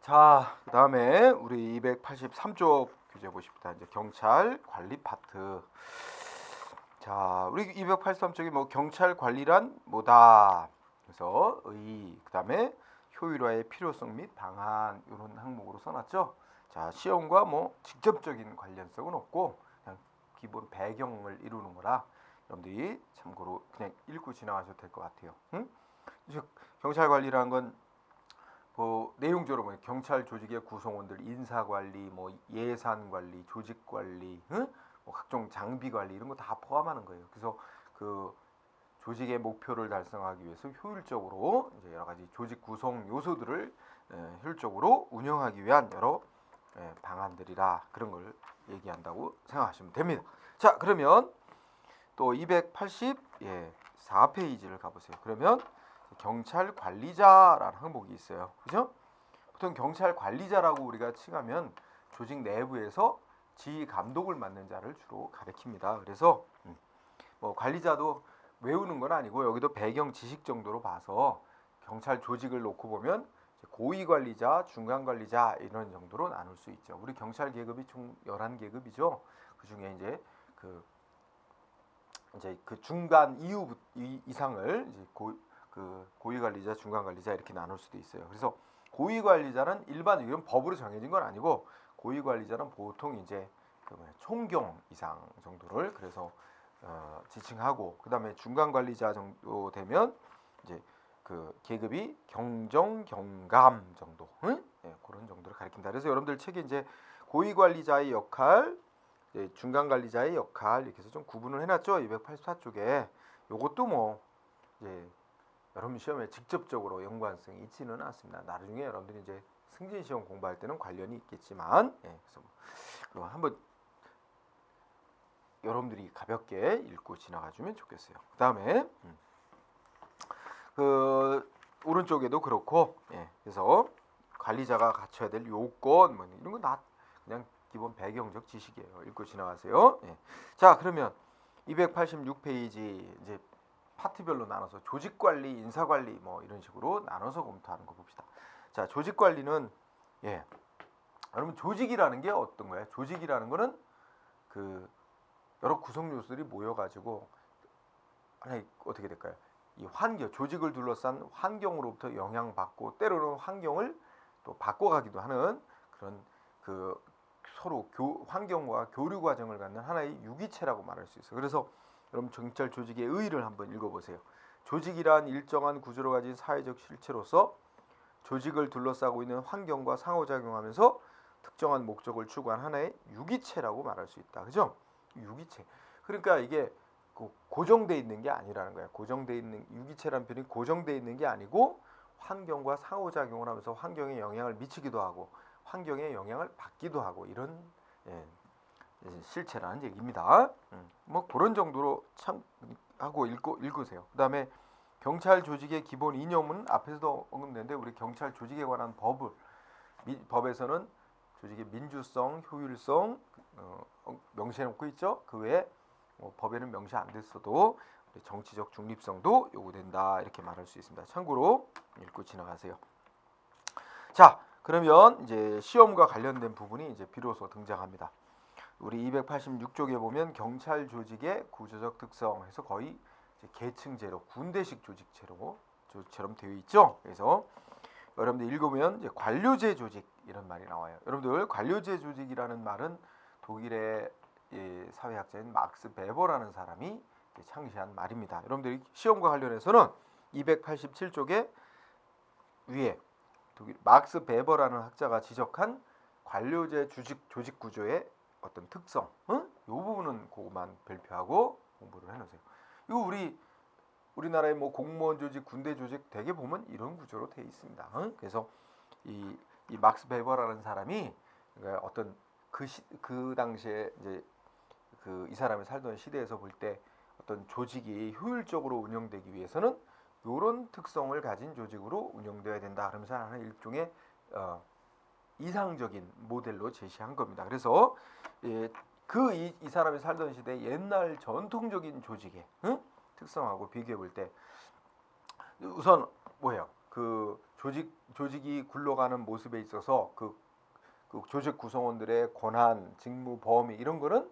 자, 그다음에 우리 283쪽 교재 보십니다. 이제 경찰 관리 파트. 자, 우리 283쪽이 뭐 경찰 관리란 뭐다. 그래서 그다음에 효율화의 필요성 및 방안 이런 항목으로 써놨죠. 자, 시험과 뭐 직접적인 관련성은 없고 그냥 기본 배경을 이루는 거라 여러분들이 참고로 그냥 읽고 지나가셔도 될 것 같아요. 응? 즉 경찰 관리라는 건 뭐 내용적으로 뭐 경찰 조직의 구성원들 인사 관리, 뭐 예산 관리, 조직 관리, 응? 뭐 각종 장비 관리 이런 거 다 포함하는 거예요. 그래서 그 조직의 목표를 달성하기 위해서 효율적으로 이제 여러 가지 조직 구성 요소들을 효율적으로 운영하기 위한 여러 방안들이라 그런 걸 얘기한다고 생각하시면 됩니다. 자, 그러면 또 284페이지를 가보세요. 그러면 경찰 관리자라는 항목이 있어요. 그죠? 보통 경찰 관리자라고 우리가 칭하면 조직 내부에서 지휘 감독을 맡는 자를 주로 가리킵니다. 그래서 뭐 관리자도 외우는 건 아니고 여기도 배경 지식 정도로 봐서 경찰 조직을 놓고 보면 고위 관리자, 중간 관리자 이런 정도로 나눌 수 있죠. 우리 경찰 계급이 총 11계급이죠. 그 중에 이제 그 중간 이상을 이제 고위 관리자, 중간 관리자 이렇게 나눌 수도 있어요. 그래서 고위 관리자는 일반적으로 법으로 정해진 건 아니고 고위 관리자는 보통 이제 총경 이상 정도를 그래서 지칭하고 그다음에 중간 관리자 정도 되면 이제 그 계급이 경정 경감 정도, 응? 네, 그런 정도를 가리킨다. 그래서 여러분들 책에 이제 고위 관리자의 역할, 중간 관리자의 역할 이렇게 해서 좀 구분을 해놨죠. 284쪽에 요것도 뭐 이제 여러분 시험에 직접적으로 연관성이 있지는 않습니다. 나중에 여러분들이 이제 승진 시험 공부할 때는 관련이 있겠지만, 그래서 뭐 한번 여러분들이 가볍게 읽고 지나가주면 좋겠어요. 그 다음에 그 오른쪽에도 그렇고, 그래서 관리자가 갖춰야 될 요건 뭐 이런 건 다 그냥 기본 배경적 지식이에요. 읽고 지나가세요. 자, 그러면 286페이지 이제 파트별로 나눠서 조직 관리, 인사 관리 뭐 이런 식으로 나눠서 검토하는 거 봅시다. 자, 조직 관리는 여러분 조직이라는 게 어떤 거예요? 조직이라는 거는 그 여러 구성 요소들이 모여 가지고 하나 어떻게 될까요? 이 환경, 조직을 둘러싼 환경으로부터 영향받고 때로는 환경을 또 바꿔가기도 하는 그런 그 서로 환경과 교류 과정을 갖는 하나의 유기체라고 말할 수 있어요. 그래서 여러분 경찰 조직의 의의를 한번 읽어보세요. 조직이란 일정한 구조를 가진 사회적 실체로서 조직을 둘러싸고 있는 환경과 상호작용하면서 특정한 목적을 추구한 하나의 유기체라고 말할 수 있다. 그죠? 유기체. 그러니까 이게 고정돼 있는 게 아니라는 거야. 고정돼 있는 유기체란 표현이 고정돼 있는 게 아니고 환경과 상호작용을 하면서 환경에 영향을 미치기도 하고 환경에 영향을 받기도 하고 이런 실체라는 얘기입니다. 뭐 그런 정도로 참 하고 읽으세요. 그다음에 경찰 조직의 기본 이념은 앞에서도 언급됐는데 우리 경찰 조직에 관한 법에서는 조직의 민주성, 효율성 명시해놓고 있죠. 그 외에 법에는 명시 안 됐어도 정치적 중립성도 요구된다 이렇게 말할 수 있습니다. 참고로 읽고 지나가세요. 자, 그러면 이제 시험과 관련된 부분이 이제 비로소 등장합니다. 우리 286쪽에 보면 경찰 조직의 구조적 특성에서 거의 이제 계층제로 군대식 조직처럼 되어 있죠. 그래서 여러분들 읽으면 이제 관료제 조직 이런 말이 나와요. 여러분들 관료제 조직이라는 말은 독일의 사회학자인 막스 베버라는 사람이 창시한 말입니다. 여러분들이 시험과 관련해서는 287쪽에 위에 독일 막스 베버라는 학자가 지적한 관료제 조직 구조의 어떤 특성, 이 부분은 그것만 발표하고 공부를 해놓으세요. 이거 우리나라의 뭐 공무원 조직, 군대 조직 대개 보면 이런 구조로 되어 있습니다. 그래서 이 막스 베버라는 사람이 그러니까 어떤 그 당시에 이제 이 사람이 살던 시대에서 볼 때 어떤 조직이 효율적으로 운영되기 위해서는 이런 특성을 가진 조직으로 운영되어야 된다. 그러면서 하는 일종의 이상적인 모델로 제시한 겁니다. 그래서 이 사람이 살던 시대 옛날 전통적인 조직의 특성하고 비교해 볼 때 우선 뭐예요? 그 조직이 굴러가는 모습에 있어서 그 조직 구성원들의 권한, 직무, 범위 이런 거는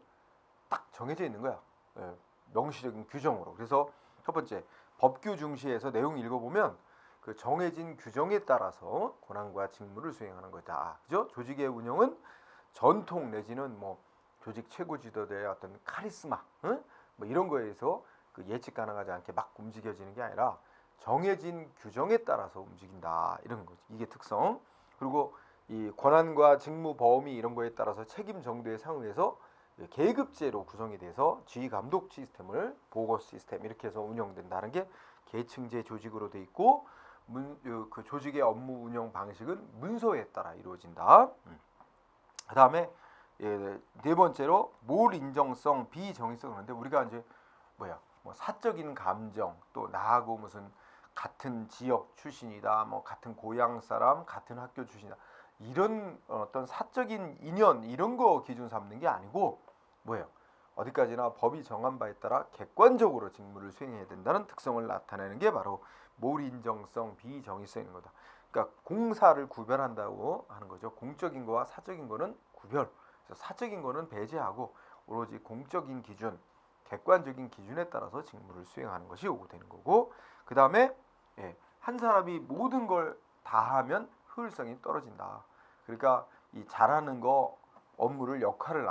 딱 정해져 있는 거야. 예, 명시적인 규정으로. 그래서 첫 번째 법규 중시해서 내용 읽어보면 그 정해진 규정에 따라서 권한과 직무를 수행하는 거다. 그죠? 조직의 운영은 전통 내지는 뭐 조직 최고 지도자의 어떤 카리스마, 응? 뭐 이런 거에서 그 예측 가능하지 않게 막 움직여지는 게 아니라 정해진 규정에 따라서 움직인다. 이런 거지. 이게 특성. 그리고 이 권한과 직무 범위 이런 거에 따라서 책임 정도의 상응해서 계급제로 구성이 돼서 지휘 감독 시스템을 보고 시스템 이렇게 해서 운영된다는 게 계층제 조직으로 돼 있고 그 조직의 업무 운영 방식은 문서에 따라 이루어진다. 그다음에 네 번째로 몰 인정성, 비정의성. 그런데 우리가 이제 뭐 사적인 감정 또 나하고 무슨 같은 지역 출신이다, 뭐 같은 고향 사람, 같은 학교 출신이다 이런 어떤 사적인 인연 이런 거 기준 삼는 게 아니고 어디까지나 법이 정한 바에 따라 객관적으로 직무를 수행해야 된다는 특성을 나타내는 게 바로 몰 인정성, 비정의성인 거다. 그러니까 공사를 구별한다고 하는 거죠. 공적인 거와 사적인 거는 구별. 그래서 사적인 거는 배제하고 오로지 공적인 기준, 객관적인 기준에 따라서 직무를 수행하는 것이 요구되는 거고, 그 다음에 한 사람이 모든 걸 다 하면 효율성이 떨어진다. 그러니까 이 잘하는 거 업무를 역할을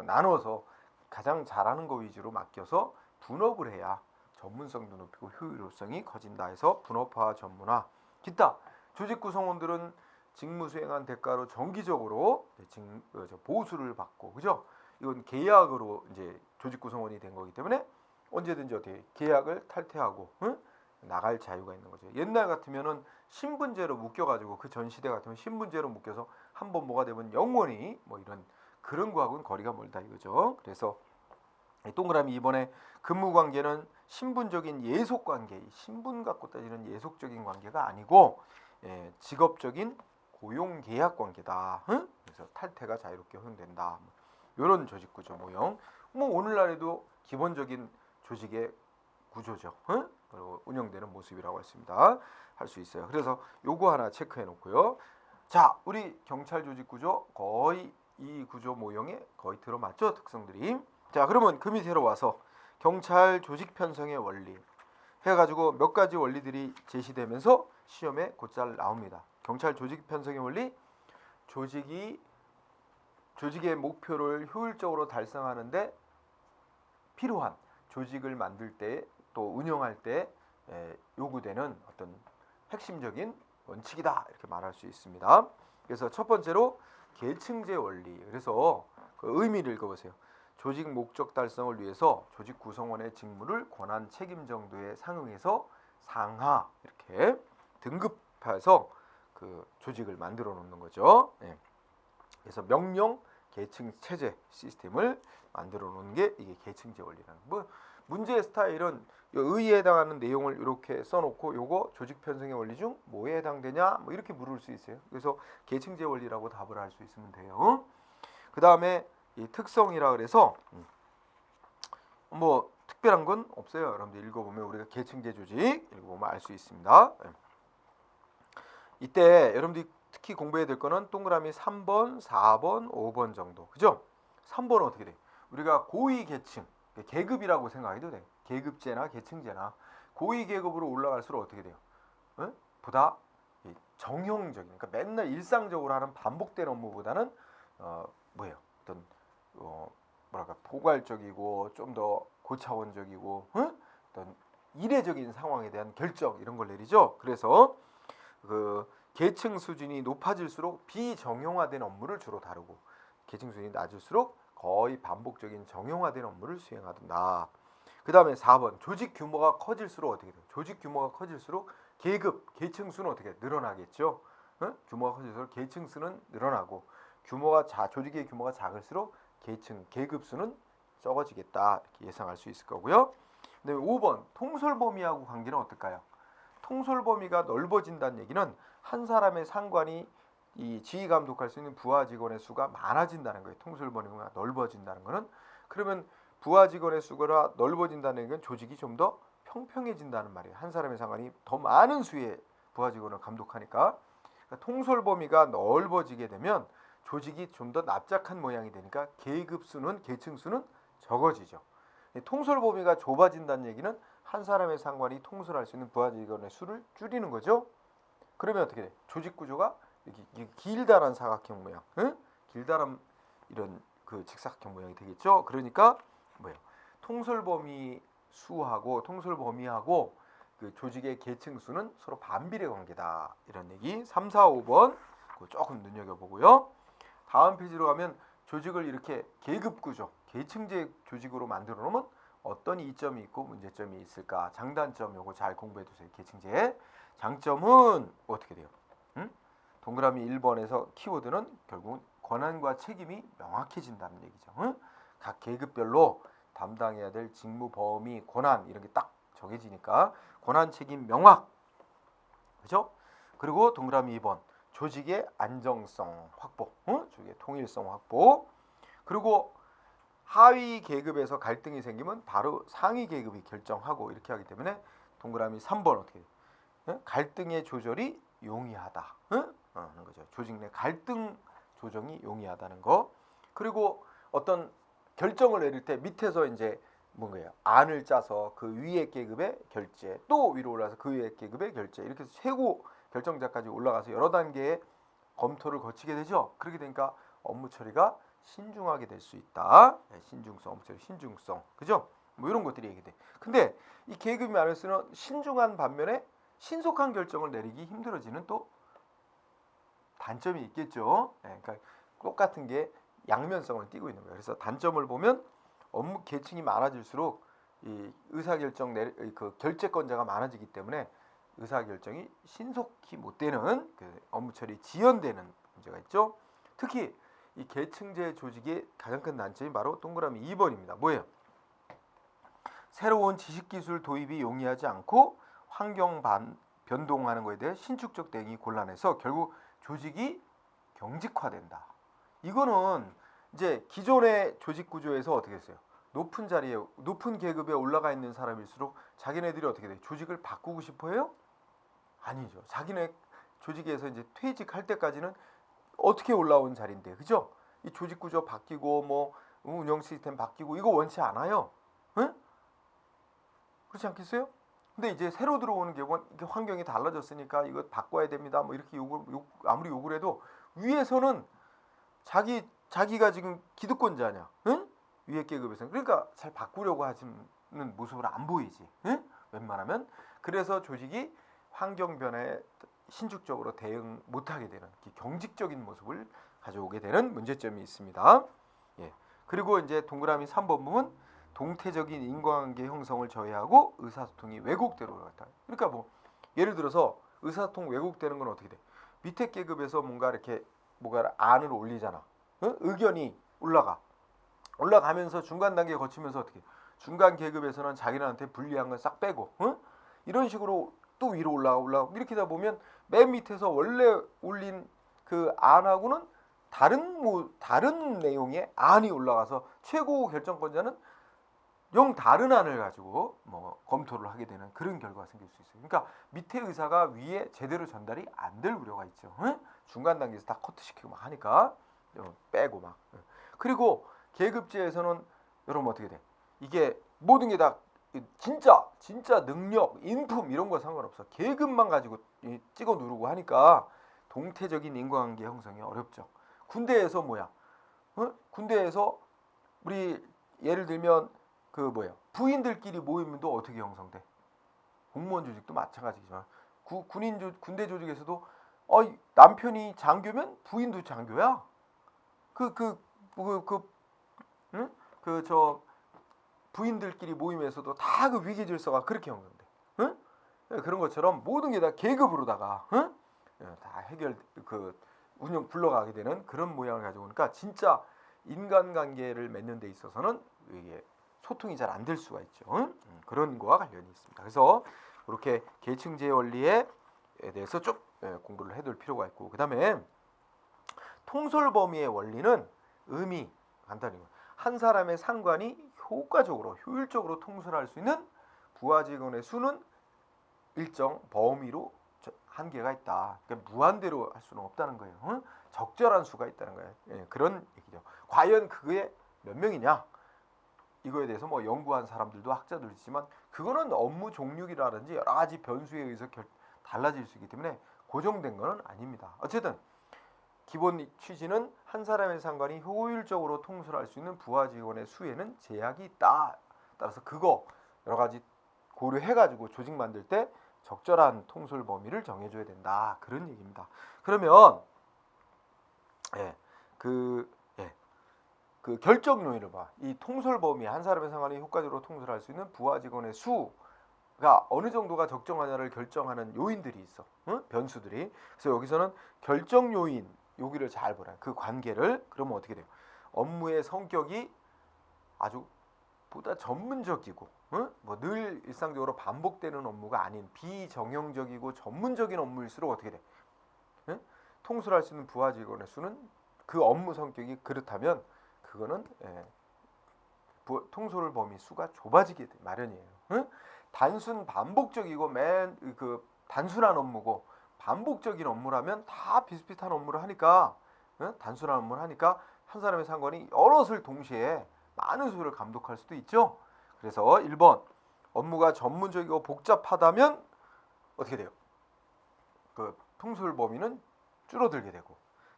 나눠서 가장 잘하는 거 위주로 맡겨서 분업을 해야 전문성도 높이고 효율성이 커진다 해서 분업화 전문화. 기타 조직 구성원들은 직무 수행한 대가로 정기적으로 보수를 받고, 그죠? 이건 계약으로 이제 조직 구성원이 된 거기 때문에 언제든지 어떻게 계약을 탈퇴하고 나갈 자유가 있는 거죠. 옛날 같으면은 신분제로 묶여가지고 그 전 시대 같으면 신분제로 묶여서 한번 뭐가 되면 영원히 뭐 이런 그런 거하고는 거리가 멀다 이거죠. 그래서 동그라미 이번에 근무 관계는 신분적인 예속 관계, 신분 갖고 따지는 예속적인 관계가 아니고 직업적인 고용 계약 관계다. 그래서 탈퇴가 자유롭게 허용된다. 이런 조직 구조 모형. 뭐 오늘날에도 기본적인 조직의 구조죠. 그리고 운영되는 모습이라고 할 수 있어요. 그래서 요거 하나 체크해 놓고요. 자, 우리 경찰 조직 구조 거의 이 구조 모형에 거의 들어맞죠, 특성들이. 자, 그러면 그 밑으로 와서 경찰 조직 편성의 원리 해가지고 몇 가지 원리들이 제시되면서 시험에 곧잘 나옵니다. 경찰 조직 편성의 원리, 조직의 목표를 효율적으로 달성하는데 필요한 조직을 만들 때 또 운영할 때 요구되는 어떤 핵심적인 원칙이다 이렇게 말할 수 있습니다. 그래서 첫 번째로 계층제 원리. 그래서 그 의미를 읽어보세요. 조직 목적 달성을 위해서 조직 구성원의 직무를 권한 책임 정도에 상응해서 상하 이렇게 등급해서 그 조직을 만들어 놓는 거죠. 그래서 명령 계층 체제 시스템을 만들어 놓는 게 이게 계층제 원리라는 거. 문제의 스타일은 의의에 해당하는 내용을 이렇게 써놓고 요거 조직 편성의 원리 중 뭐에 해당되냐 뭐 이렇게 물을 수 있어요. 그래서 계층제 원리라고 답을 할 수 있으면 돼요. 그 다음에 이 특성이라 그래서 뭐 특별한 건 없어요. 여러분들 읽어보면 우리가 계층제 조직 읽어보면 알 수 있습니다. 이때 여러분들이 특히 공부해야 될 거는 동그라미 3번, 4번, 5번 정도. 그죠? 3번은 어떻게 돼? 우리가 고위 계층, 계급이라고 생각해도 돼. 계급제나 계층제나 고위 계급으로 올라갈수록 어떻게 돼요? 보다 정형적인, 그러니까 맨날 일상적으로 하는 반복되는 업무보다는 어떤 뭐랄까 포괄적이고 좀 더 고차원적이고 어떤 이례적인 상황에 대한 결정 이런 걸 내리죠. 그래서 그 계층 수준이 높아질수록 비정형화된 업무를 주로 다루고 계층 수준이 낮을수록 거의 반복적인 정형화된 업무를 수행하던다. 그 다음에 4번 조직 규모가 커질수록 어떻게 돼요? 조직 규모가 커질수록 계급, 계층 수는 어떻게 늘어나겠죠? 규모가 커질수록 계층 수는 늘어나고 조직의 규모가 작을수록 계층, 계급 수는 적어지겠다 이렇게 예상할 수 있을 거고요. 그다음에 5번 통솔 범위하고 관계는 어떨까요? 통솔 범위가 넓어진다는 얘기는 한 사람의 상관이 이 지휘 감독할 수 있는 부하 직원의 수가 많아진다는 거예요. 통솔 범위가 넓어진다는 거는. 그러면 부하 직원의 수가 넓어진다는 건 조직이 좀 더 평평해진다는 말이에요. 한 사람의 상관이 더 많은 수의 부하 직원을 감독하니까. 그러니까 통솔 범위가 넓어지게 되면 조직이 좀 더 납작한 모양이 되니까 계급 수는 계층 수는 적어지죠. 통솔 범위가 좁아진다는 얘기는 한 사람의 상관이 통솔할 수 있는 부하 직원의 수를 줄이는 거죠. 그러면 어떻게 돼? 조직 구조가 이렇게 길다란 사각형 모양, 응? 길다란 이런 그 직사각형 모양이 되겠죠. 그러니까 뭐예요? 통솔 범위 수하고 통솔 범위하고 그 조직의 계층 수는 서로 반비례 관계다. 이런 얘기. 3, 4, 5번 그거 조금 눈여겨보고요. 다음 페이지로 가면 조직을 이렇게 계급 구조, 계층제 조직으로 만들어 놓으면 어떤 이점이 있고 문제점이 있을까? 장단점 요거 잘 공부해 두세요. 계층제. 장점은 어떻게 돼요? 응? 동그라미 1번에서 키워드는 결국은 권한과 책임이 명확해진다는 얘기죠. 응? 각 계급별로 담당해야 될 직무, 범위, 권한 이런 게 딱 정해지니까 권한, 책임, 명확. 그죠? 그리고 동그라미 2번 조직의 안정성 확보, 조직의 통일성 확보. 그리고 하위 계급에서 갈등이 생기면 바로 상위 계급이 결정하고 이렇게 하기 때문에 동그라미 3번 어떻게 돼요? 갈등의 조절이 용이하다. 하는 거죠. 조직 내 갈등 조정이 용이하다는 거. 그리고 어떤 결정을 내릴 때 밑에서 이제 뭔가요? 안을 짜서 그 위의 계급의 결제, 또 위로 올라서 그 위의 계급의 결제, 이렇게 해서 최고 결정자까지 올라가서 여러 단계의 검토를 거치게 되죠. 그렇게 되니까 업무 처리가 신중하게 될 수 있다. 신중성, 업무 처리 신중성, 그죠? 뭐 이런 것들이 얘기돼. 근데 이 계급이 많을수록 신중한 반면에 신속한 결정을 내리기 힘들어지는 또 단점이 있겠죠. 그러니까 똑같은 게 양면성을 띠고 있는 거예요. 그래서 단점을 보면 업무 계층이 많아질수록 이 의사결정 그 결재권자가 많아지기 때문에 의사결정이 신속히 못 되는 그 업무 처리 지연되는 문제가 있죠. 특히 이 계층제 조직의 가장 큰 단점이 바로 동그라미 2번입니다. 뭐예요? 새로운 지식기술 도입이 용이하지 않고 환경 변동하는 것에 대해 신축적 대응이 곤란해서 결국 조직이 경직화된다. 이거는 이제 기존의 조직 구조에서 어떻게 했어요? 높은 자리에 높은 계급에 올라가 있는 사람일수록 자기네들이 어떻게 돼? 조직을 바꾸고 싶어해요? 아니죠. 자기네 조직에서 이제 퇴직할 때까지는 어떻게 올라온 자리인데, 그죠? 이 조직 구조 바뀌고 뭐 운영 시스템 바뀌고 이거 원치 않아요. 응? 그렇지 않겠어요? 근데 이제 새로 들어오는 경우는 이게 환경이 달라졌으니까 이거 바꿔야 됩니다. 뭐 이렇게 아무리 요구를 해도 위에서는 자기가 지금 기득권자냐, 응? 위에 계급에서는 그러니까 잘 바꾸려고 하시는 모습을 안 보이지, 응? 웬만하면. 그래서 조직이 환경 변화에 신축적으로 대응 못하게 되는 경직적인 모습을 가져오게 되는 문제점이 있습니다. 예. 그리고 이제 동그라미 3번 부분 동태적인 인과관계 형성을 저해하고 의사소통이 왜곡되로 갔다. 그러니까 뭐 예를 들어서 의사소통 왜곡되는 건 어떻게 돼? 밑에 계급에서 뭔가 이렇게 뭐가 안을 올리잖아. 응? 의견이 올라가면서 중간 단계 거치면서 어떻게? 중간 계급에서는 자기네한테 불리한 건 싹 빼고, 응? 이런 식으로 또 위로 올라가 이렇게 다 보면 맨 밑에서 원래 올린 그 안하고는 다른 내용의 안이 올라가서 최고 결정권자는 영 다른 안을 가지고 뭐 검토를 하게 되는 그런 결과가 생길 수 있어요. 그러니까 밑에 의사가 위에 제대로 전달이 안 될 우려가 있죠. 응? 중간 단계에서 다 커트시키고 막 하니까 빼고 막. 그리고 계급제에서는 여러분 어떻게 돼? 이게 모든 게 다 진짜 능력, 인품 이런 거 상관없어. 계급만 가지고 찍어 누르고 하니까 동태적인 인과관계 형성이 어렵죠. 군대에서 뭐야? 군대에서 우리 예를 들면 그 뭐야? 부인들끼리 모임도 어떻게 형성돼? 공무원 조직도 마찬가지지만 군대 조직에서도 남편이 장교면 부인도 장교야. 저 부인들끼리 모임에서도 다 그 위계 질서가 그렇게 형성돼. 응? 그런 것처럼 모든 게 다 계급으로다가 응? 다 해결 운영 굴러가게 되는 그런 모양을 가지고 오니까 진짜 인간관계를 맺는 데 있어서는 이게 소통이 잘 안 될 수가 있죠. 응? 그런 거와 관련이 있습니다. 그래서 이렇게 계층제 원리에 대해서 좀 공부를 해둘 필요가 있고, 그 다음에 통솔 범위의 원리는 간단히 한 사람의 상관이 효율적으로 통솔할 수 있는 부하 직원의 수는 일정 범위로 한계가 있다. 그러니까 무한대로 할 수는 없다는 거예요. 응? 적절한 수가 있다는 거예요. 예, 그런 얘기죠. 과연 그게 몇 명이냐? 이거에 대해서 뭐 연구한 사람들도 학자들 있지만 그거는 업무 종류라든지 여러 가지 변수에 의해서 달라질 수 있기 때문에 고정된 거는 아닙니다. 어쨌든 기본 취지는 한 사람의 상관이 효율적으로 통솔할 수 있는 부하 직원의 수에는 제약이 있다. 따라서 그거 여러 가지 고려해가지고 조직 만들 때 적절한 통솔 범위를 정해줘야 된다. 그런 얘기입니다. 그러면 예, 그 결정 요인을 봐. 이 통솔 범위 한 사람의 상관이 효과적으로 통솔할 수 있는 부하 직원의 수가 어느 정도가 적정하냐를 결정하는 요인들이 있어. 응? 변수들이. 그래서 여기서는 결정 요인 여기를 잘 보라. 그 관계를 그러면 어떻게 돼요? 업무의 성격이 아주 보다 전문적이고 뭐 늘 일상적으로 반복되는 업무가 아닌 비정형적이고 전문적인 업무일수록 어떻게 돼? 응? 통솔할 수 있는 부하 직원의 수는 그 업무 성격이 그렇다면 그거는 통솔 범위 수가 좁아지게 마련이에요. 응? 단순 반복적이고 그 단순한 업무고 반복적인 업무라면 다 비슷비슷한 업무를 하니까 단순한 업무를 하니까 한 사람의 상관이 여럿을 동시에 많은 수를 감독할 수도 있죠. 그래서 1번 업무가 전문적이고 복잡하다면 어떻게 돼요? 그 통솔 범위는 줄어들게 되고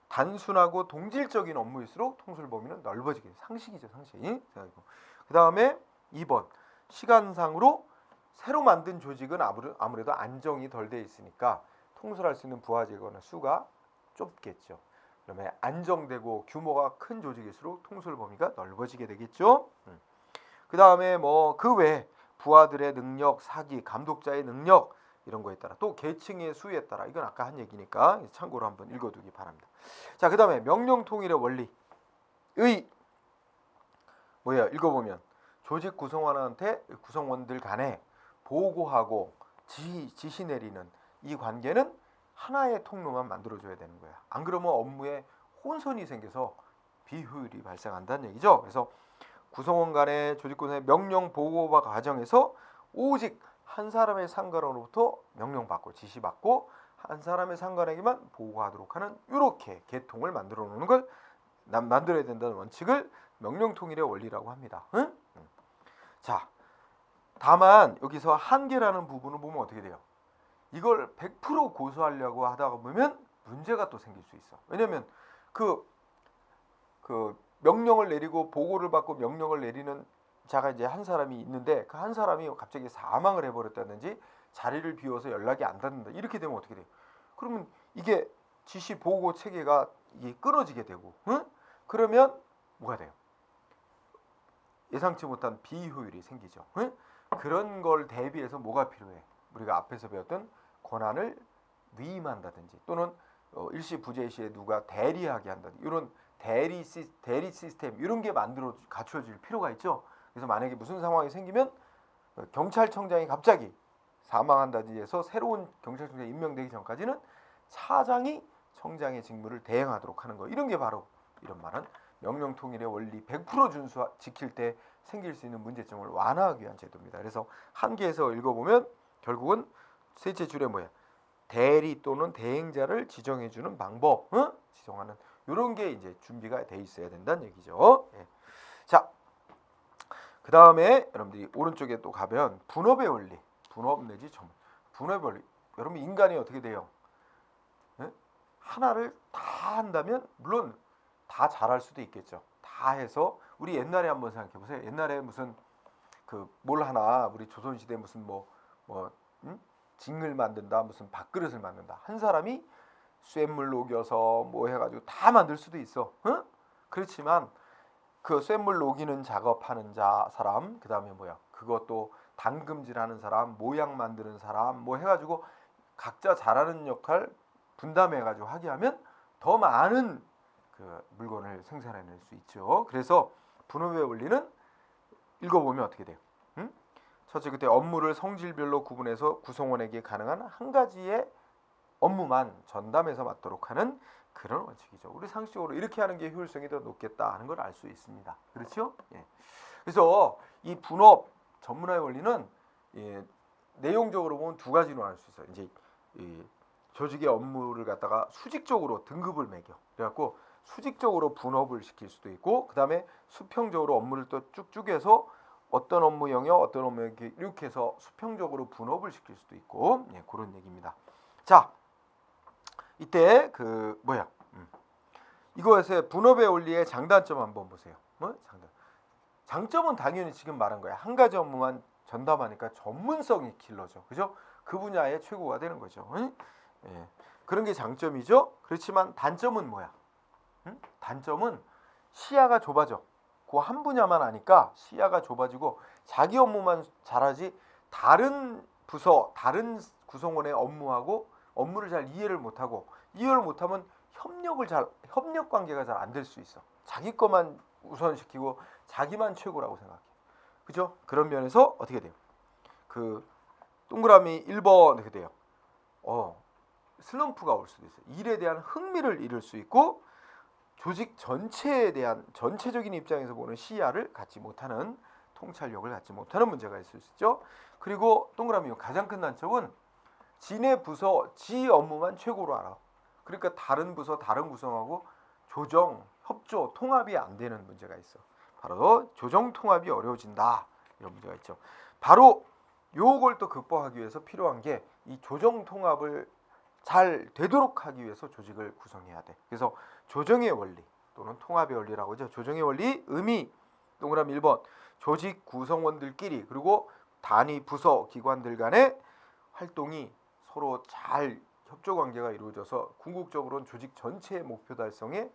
단순하고 동질적인 업무일수록 통솔 범위는 넓어지게 돼요. 상식이죠, 상식. 그 다음에 2번 시간상으로 새로 만든 조직은 아무래도 안정이 덜 돼 있으니까 통솔할 수 있는 부하 직원의 수가 좁겠죠. 그러면 안정되고 규모가 큰 조직일수록 통솔 범위가 넓어지게 되겠죠. 그 다음에 뭐 그 외에 부하들의 능력, 사기, 감독자의 능력 이런 거에 따라 또 계층의 수에 따라 이건 아까 한 얘기니까 참고로 한번 읽어두기 바랍니다. 자, 그 다음에 명령 통일의 원리의 뭐야 읽어보면 조직 구성원들 간에 보고하고 지시 내리는 이 관계는 하나의 통로만 만들어줘야 되는 거야. 안 그러면 업무에 혼선이 생겨서 비효율이 발생한다는 얘기죠. 그래서 구성원 간의 조직 구성의 명령 보고와 과정에서 오직 한 사람의 상관으로부터 명령받고 지시받고 한 사람의 상관에게만 보고하도록 하는 이렇게 계통을 만들어 놓는 걸 만들어야 된다는 원칙을 명령통일의 원리라고 합니다. 응? 자, 다만 여기서 한계라는 부분을 보면 어떻게 돼요? 이걸 100% 고수하려고 하다가 보면 문제가 또 생길 수 있어. 왜냐면 그 명령을 내리고 보고를 받고 명령을 내리는 자가 이제 한 사람이 있는데 그 한 사람이 갑자기 사망을 해버렸다든지 자리를 비워서 연락이 안 닿는다. 이렇게 되면 어떻게 돼요? 그러면 이게 지시 보고 체계가 이게 끊어지게 되고, 응? 그러면 뭐가 돼요? 예상치 못한 비효율이 생기죠. 응? 그런 걸 대비해서 뭐가 필요해? 우리가 앞에서 배웠던 권한을 위임한다든지 또는 일시 부재시에 누가 대리하게 한다든지 이런 대리 시스템 이런 게 갖춰질 필요가 있죠. 그래서 만약에 무슨 상황이 생기면 경찰청장이 갑자기 사망한다든지 해서 새로운 경찰청장이 임명되기 전까지는 차장이 청장의 직무를 대행하도록 하는 거. 이런 게 바로 이런 말은 명령통일의 원리 100% 지킬 때 생길 수 있는 문제점을 완화하기 위한 제도입니다. 그래서 한계에서 읽어보면 결국은 셋째 줄에 뭐야? 대리 또는 대행자를 지정해주는 방법, 지정하는 이런 게 이제 준비가 돼 있어야 된다는 얘기죠. 예. 자, 그 다음에 여러분들이 오른쪽에 또 가면 분업의 원리, 분업 내지 분업의 원리. 여러분 인간이 어떻게 돼요? 예? 하나를 다 한다면 물론 다 잘할 수도 있겠죠. 다 해서 우리 옛날에 한번 생각해 보세요. 옛날에 무슨 뭘 하나 우리 조선시대 무슨 징을 만든다, 무슨 밥그릇을 만든다. 한 사람이 쇳물 녹여서 뭐 해가지고 다 만들 수도 있어. 응? 그렇지만 그 쇳물 녹이는 작업하는 사람, 그 다음에 뭐야? 그것도 담금질하는 사람, 모양 만드는 사람, 뭐 해가지고 각자 잘하는 역할 분담해가지고 하게 하면 더 많은 그 물건을 생산해낼 수 있죠. 그래서 분업의 원리는 읽어보면 어떻게 돼요? 응? 첫째, 그때 업무를 성질별로 구분해서 구성원에게 가능한 한 가지의 업무만 전담해서 맡도록 하는 그런 원칙이죠. 우리 상식적으로 이렇게 하는 게 효율성이 더 높겠다 하는 걸 알 수 있습니다. 그렇죠? 예. 그래서 이 분업 전문화의 원리는 내용적으로 보면 두 가지로 나눌 수 있어요. 이제 조직의 업무를 갖다가 수직적으로 등급을 매겨. 그래갖고 수직적으로 분업을 시킬 수도 있고, 그 다음에 수평적으로 업무를 또 쭉 쪼개서 어떤 업무 영역, 어떤 업무 영역 이렇게 해서 수평적으로 분업을 시킬 수도 있고, 예, 그런 얘기입니다. 자, 이때 그 뭐야? 이거에서의 분업의 원리의 장단점 한번 보세요. 장점은 당연히 지금 말한 거야. 한 가지 업무만 전담하니까 전문성이 길러져. 그죠? 그 분야의 최고가 되는 거죠. 예. 그런 게 장점이죠. 그렇지만 단점은 뭐야? 단점은 시야가 좁아져. 그 한 분야만 하니까 시야가 좁아지고 자기 업무만 잘하지 다른 부서, 다른 구성원의 업무하고 업무를 잘 이해를 못하고, 이해를 못하면 협력 관계가 잘 안 될 수 있어. 자기 것만 우선시키고 자기만 최고라고 생각해. 그죠? 그런 면에서 어떻게 돼요? 그 동그라미 1번 이렇게 돼요. 슬럼프가 올 수도 있어요. 일에 대한 흥미를 잃을 수 있고, 조직 전체에 대한 전체적인 입장에서 보는 시야를 갖지 못하는, 통찰력을 갖지 못하는 문제가 있을 수 있죠. 그리고 동그라미 가장 큰 단점은 지네 부서 지 업무만 최고로 알아. 그러니까 다른 부서 다른 구성하고 조정, 협조, 통합이 안 되는 문제가 있어. 바로 조정 통합이 어려워진다, 이런 문제가 있죠. 바로 요걸 또 극복하기 위해서 필요한 게 이 조정 통합을 잘 되도록 하기 위해서 조직을 구성해야 돼. 그래서 조정의 원리 또는 통합의 원리라고 하죠. 조정의 원리 의미 동그라미 1번 조직 구성원들끼리 그리고 단위 부서 기관들 간의 활동이 서로 잘 협조 관계가 이루어져서 궁극적으로는 조직 전체의 목표 달성에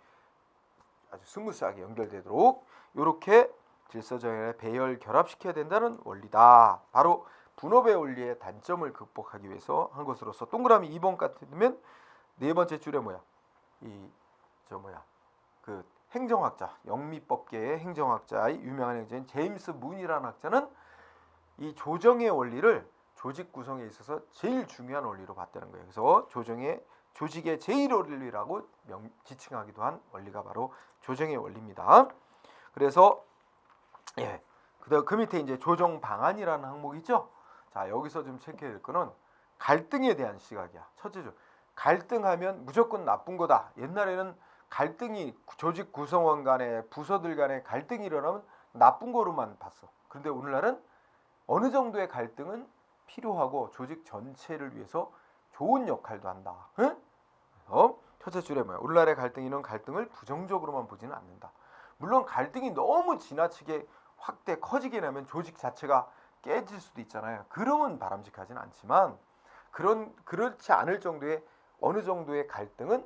아주 스무스하게 연결되도록 이렇게 질서정연의 배열 결합시켜야 된다는 원리다. 바로 분업의 원리의 단점을 극복하기 위해서 한 것으로서 동그라미 2번 같으면 네 번째 줄에 뭐야? 그 행정학자, 영미법계의 행정학자의 유명한 행정인 제임스 문이라는 학자는 이 조정의 원리를 조직 구성에 있어서 제일 중요한 원리로 봤다는 거예요. 그래서 조직의 제일 원리라고 지칭하기도 한 원리가 바로 조정의 원리입니다. 그래서 그 밑에 이제 조정 방안이라는 항목이 있죠. 자, 여기서 좀 체크해야 될 거는 갈등에 대한 시각이야. 첫째죠. 갈등하면 무조건 나쁜 거다. 옛날에는 갈등이 조직 구성원 간에 부서들 간에 갈등이 일어나면 나쁜 거로만 봤어. 그런데 오늘날은 어느 정도의 갈등은 필요하고 조직 전체를 위해서 좋은 역할도 한다. 첫째 줄에 뭐야? 오늘날의 갈등이는 갈등을 부정적으로만 보지는 않는다. 물론 갈등이 너무 지나치게 확대 커지게 되면 조직 자체가 깨질 수도 있잖아요. 그러면 바람직하지는 않지만 그렇지 않을 정도의 어느 정도의 갈등은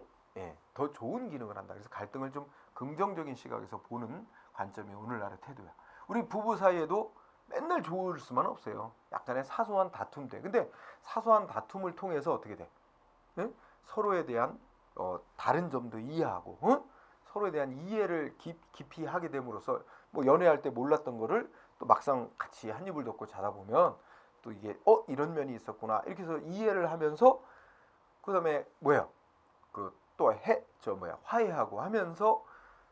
더 좋은 기능을 한다. 그래서 갈등을 좀 긍정적인 시각에서 보는 관점이 오늘날의 태도야. 우리 부부 사이에도 맨날 좋을 수만 없어요. 약간의 사소한 다툼 돼. 근데 사소한 다툼을 통해서 어떻게 돼? 서로에 대한 다른 점도 이해하고 서로에 대한 이해를 깊이 하게 됨으로써 뭐 연애할 때 몰랐던 거를 또 막상 같이 한 입을 덮고 자다 보면 또 이게 이런 면이 있었구나 이렇게 해서 이해를 하면서 그다음에 화해하고 하면서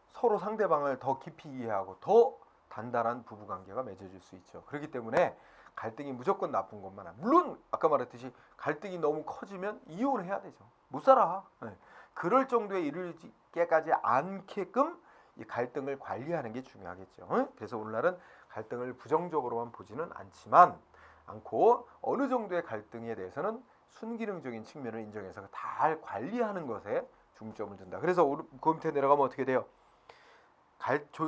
서로 상대방을 더 깊이 이해하고 더 단단한 부부 관계가 맺어질 수 있죠. 그렇기 때문에 갈등이 무조건 나쁜 것만 아니라 물론 아까 말했듯이 갈등이 너무 커지면 이혼해야 되죠. 못 살아. 그럴 정도에 이르기까지 않게끔 이 갈등을 관리하는 게 중요하겠죠. 그래서 오늘날은 갈등을 부정적으로만 보지는 않고 어느 정도의 갈등에 대해서는 순기능적인 측면을 인정해서 잘 관리하는 것에 중점을 둔다. 그래서 그 밑에 내려가면 어떻게 돼요?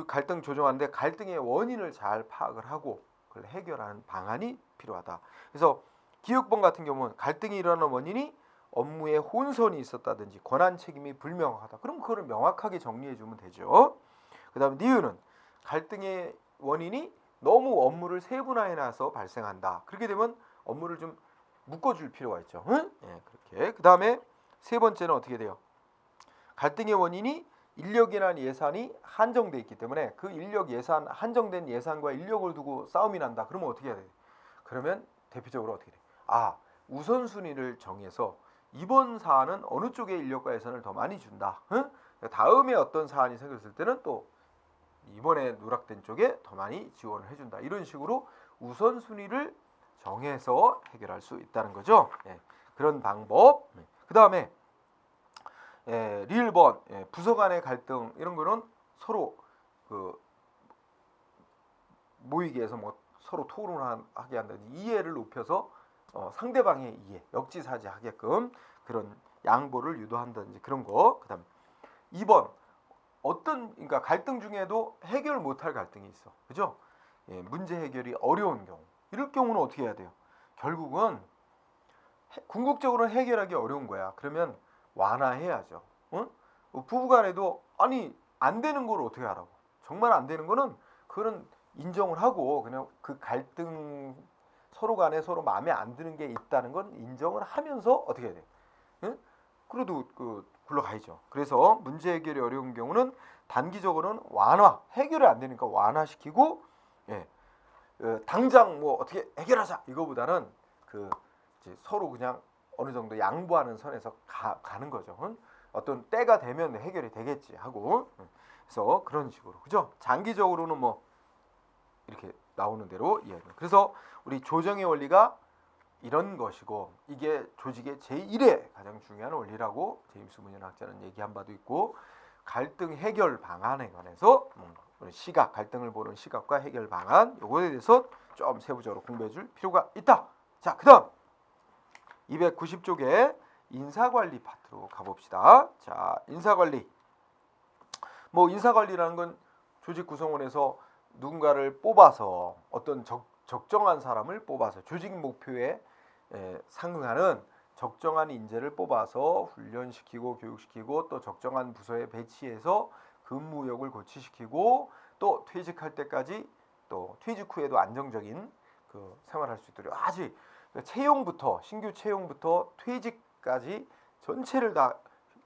갈등 조정하는데 갈등의 원인을 잘 파악을 하고 그걸 해결하는 방안이 필요하다. 그래서 기획본 같은 경우는 갈등이 일어나는 원인이 업무에 혼선이 있었다든지 권한 책임이 불명확하다. 그럼 그거를 명확하게 정리해 주면 되죠. 그 다음에 니은은 갈등의 원인이 너무 업무를 세분화해놔서 발생한다. 그렇게 되면 업무를 좀 묶어줄 필요가 있죠. 그렇게. 그 다음에 세 번째는 어떻게 돼요? 갈등의 원인이 인력이나 예산이 한정돼 있기 때문에 그 한정된 예산과 인력을 두고 싸움이 난다. 그러면 어떻게 해야 돼? 그러면 대표적으로 어떻게 돼? 우선순위를 정해서 이번 사안은 어느 쪽에 인력과 예산을 더 많이 준다. 다음에 어떤 사안이 생겼을 때는 또 이번에 누락된 쪽에 더 많이 지원을 해준다. 이런 식으로 우선순위를 정해서 해결할 수 있다는 거죠. 그런 방법. 그 다음에 리을번, 부서 간의 갈등 이런 거는 서로 그 모이게 해서 뭐 서로 토론하게 한다든지 이해를 높여서 상대방의 이해, 역지사지하게끔 그런 양보를 유도한다든지 그런 거. 그다음 2번 그러니까 갈등 중에도 해결 못할 갈등이 있어, 그죠? 문제 해결이 어려운 경우, 이럴 경우는 어떻게 해야 돼요? 결국은 궁극적으로는 해결하기 어려운 거야. 그러면 완화해야죠. 응? 부부간에도 아니 안 되는 걸 어떻게 하라고? 정말 안 되는 거는 그거는 인정을 하고 그냥 그 갈등 서로 간에 서로 마음에 안 드는 게 있다는 건 인정을 하면서 어떻게 해야 돼? 응? 그래도 굴러가야죠. 그래서 문제 해결이 어려운 경우는 단기적으로는 해결이 안 되니까 완화시키고, 당장 뭐 어떻게 해결하자 이거보다는 이제 서로 그냥 어느 정도 양보하는 선에서 가는 거죠. 응? 어떤 때가 되면 해결이 되겠지 하고. 그래서 그런 식으로, 그죠? 장기적으로는 뭐 이렇게 나오는 대로 이해합니다. 그래서 우리 조정의 원리가 이런 것이고, 이게 조직의 제1의 가장 중요한 원리라고 제임스 문현 학자는 얘기한 바도 있고, 갈등 해결 방안에 관해서 갈등을 보는 시각과 해결 방안, 요거에 대해서 좀 세부적으로 공부해 줄 필요가 있다. 자, 그다음 290쪽에 인사관리 파트로 가봅시다. 자, 인사관리. 뭐 인사관리라는 건 조직 구성원에서 누군가를 뽑아서 어떤 적정한 사람을 뽑아서 조직 목표에 상응하는 적정한 인재를 뽑아서 훈련시키고 교육시키고 또 적정한 부서에 배치해서 근무역을 고취시키고 또 퇴직할 때까지 또 퇴직 후에도 안정적인 생활할 수 있도록 아주 채용부터 신규 채용부터 퇴직까지 전체를 다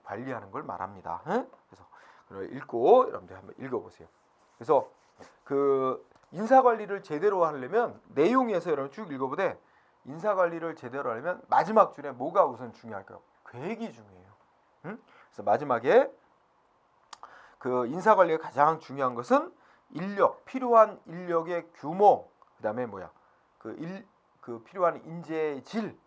관리하는 걸 말합니다. 그래서 그걸 읽고 여러분들 한번 읽어보세요. 그래서 인사관리를 제대로 하려면 내용에서 여러분 쭉 읽어보되 인사관리를 제대로 하려면 마지막 줄에 뭐가 우선 중요할까요? 계획이 중요해요. 그래서 마지막에 인사관리가 가장 중요한 것은 필요한 인력의 규모, 그다음에 필요한 인재의 질,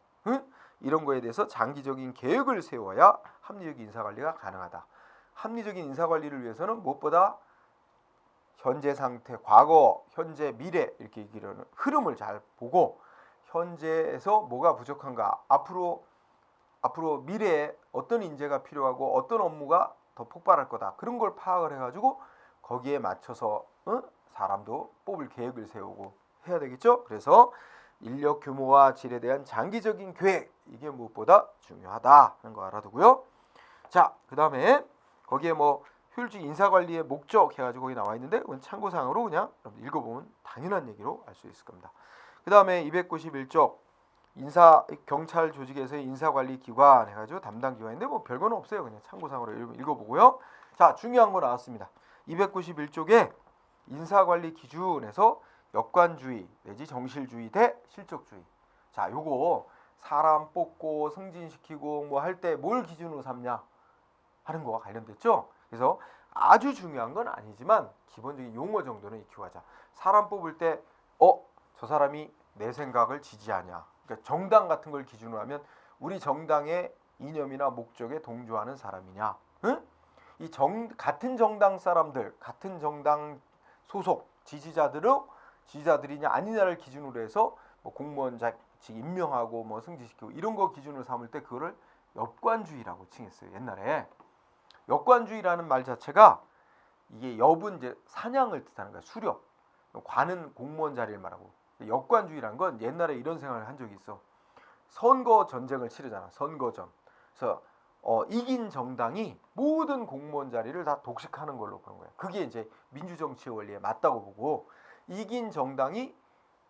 이런 거에 대해서 장기적인 계획을 세워야 합리적인 인사관리가 가능하다. 합리적인 인사관리를 위해서는 무엇보다 현재 상태, 과거, 현재, 미래 이렇게 얘기하는 흐름을 잘 보고 현재에서 뭐가 부족한가, 앞으로 미래에 어떤 인재가 필요하고 어떤 업무가 더 폭발할 거다, 그런 걸 파악을 해가지고 거기에 맞춰서 사람도 뽑을 계획을 세우고 해야 되겠죠. 그래서 인력 규모와 질에 대한 장기적인 계획, 이게 무엇보다 중요하다 하는 거 알아두고요. 자, 그 다음에 거기에 뭐 효율적 인사관리의 목적 해가지고 거기 나와 있는데 그건 참고사항으로 그냥 읽어보면 당연한 얘기로 알 수 있을 겁니다. 그 다음에 291쪽 경찰 조직에서의 인사관리 기관 해가지고 담당 기관인데 뭐 별거는 없어요. 그냥 참고사항으로 읽어보고요. 자, 중요한 거 나왔습니다. 291쪽에 인사관리 기준에서 역관주의 내지 정실주의 대 실적주의. 자, 요거 사람 뽑고 승진시키고 뭐 할 때 뭘 기준으로 삼냐 하는 거와 관련됐죠. 그래서 아주 중요한 건 아니지만 기본적인 용어 정도는 익히고 하자. 사람 뽑을 때 저 사람이 내 생각을 지지하냐, 그러니까 정당 같은 걸 기준으로 하면 우리 정당의 이념이나 목적에 동조하는 사람이냐, 같은 정당 사람들, 같은 정당 소속 지지자들이냐 아니냐를 기준으로 해서 뭐 공무원 자직 임명하고 뭐 승진시키고 이런 거 기준으로 삼을 때 그거를 역관주의라고 칭했어요. 옛날에 역관주의라는 말 자체가 이게 엽은 이제 사냥을 뜻하는 거야. 수렵. 관은 공무원 자리를 말하고, 역관주의라는 건 옛날에 이런 생각을 한 적이 있어. 선거 전쟁을 치르잖아. 선거전. 그래서 이긴 정당이 모든 공무원 자리를 다 독식하는 걸로 보는 거야. 그게 이제 민주정치의 원리에 맞다고 보고, 이긴 정당이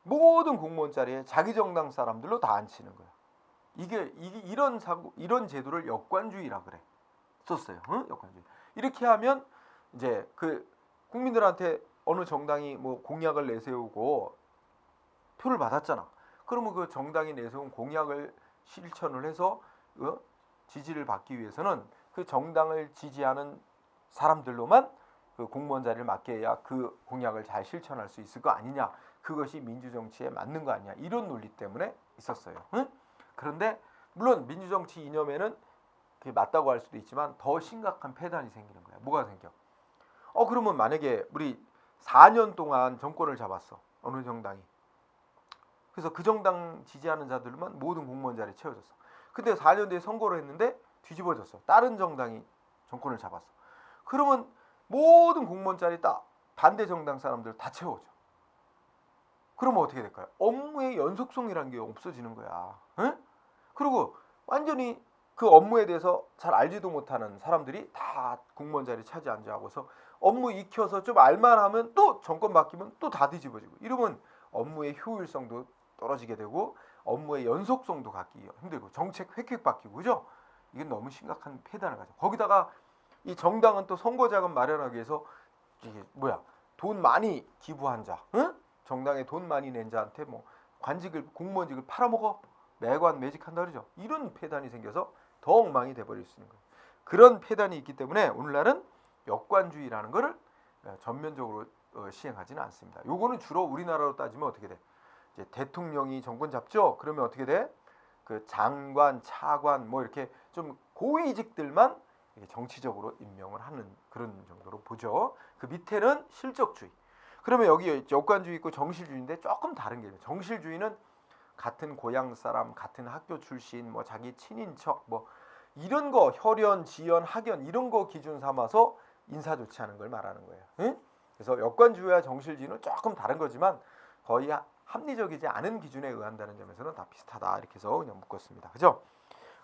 모든 공무원 자리에 자기 정당 사람들로 다 앉히는 거야. 이게 이런 제도를 역관주의라 그래. 썼어요. 역관주의. 이렇게 하면 이제 국민들한테 어느 정당이 뭐 공약을 내세우고 표를 받았잖아. 그러면 그 정당이 내세운 공약을 실천을 해서 지지를 받기 위해서는 그 정당을 지지하는 사람들로만 그 공무원 자리를 맡게 해야 그 공약을 잘 실천할 수 있을 거 아니냐. 그것이 민주정치에 맞는 거 아니냐. 이런 논리 때문에 있었어요. 그런데 물론 민주정치 이념에는 그게 맞다고 할 수도 있지만 더 심각한 폐단이 생기는 거야. 뭐가 생겨? 그러면 만약에 우리 4년 동안 정권을 잡았어. 어느 정당이. 그래서 그 정당 지지하는 자들만 모든 공무원 자리 채워졌어. 근데 4년 뒤에 선거를 했는데 뒤집어졌어. 다른 정당이 정권을 잡았어. 그러면 모든 공무원 자리 딱 반대 정당 사람들 다 채워져. 그러면 어떻게 될까요? 업무의 연속성이라는 게 없어지는 거야. 응? 그리고 완전히 그 업무에 대해서 잘 알지도 못하는 사람들이 다 공무원 자리 차지하고서 업무 익혀서 좀 알만하면 또 정권 바뀌면 또 다 뒤집어지고 이러면 업무의 효율성도 떨어지게 되고 업무의 연속성도 갖기 힘들고 정책 획획 바뀌고 그죠? 이게 너무 심각한 폐단을 가져. 거기다가 이 정당은 또 선거 자금 마련하기 위해서 이게 돈 많이 기부한 자, 응? 정당에 돈 많이 낸 자한테 뭐 관직을 공무원직을 팔아먹어 매관 매직한다 그러죠. 이런 폐단이 생겨서 더 엉망이 돼버릴 수 있는 거예요. 그런 폐단이 있기 때문에 오늘날은 역관주의라는 것을 전면적으로 시행하지는 않습니다. 요거는 주로 우리나라로 따지면 어떻게 돼? 이제 대통령이 정권 잡죠. 그러면 어떻게 돼? 그 장관, 차관 뭐 이렇게 좀 고위직들만 정치적으로 임명을 하는 그런 정도로 보죠. 그 밑에는 실적주의. 그러면 여기 역관주의 있고 정실주의인데 조금 다른 게 정실주의는 같은 고향 사람, 같은 학교 출신, 뭐 자기 친인척, 뭐 이런 거 혈연, 지연, 학연 이런 거 기준 삼아서 인사 조치하는 걸 말하는 거예요. 응? 그래서 역관주의와 정실주의는 조금 다른 거지만 거의 합리적이지 않은 기준에 의한다는 점에서는 다 비슷하다 이렇게 해서 그냥 묶었습니다. 그죠?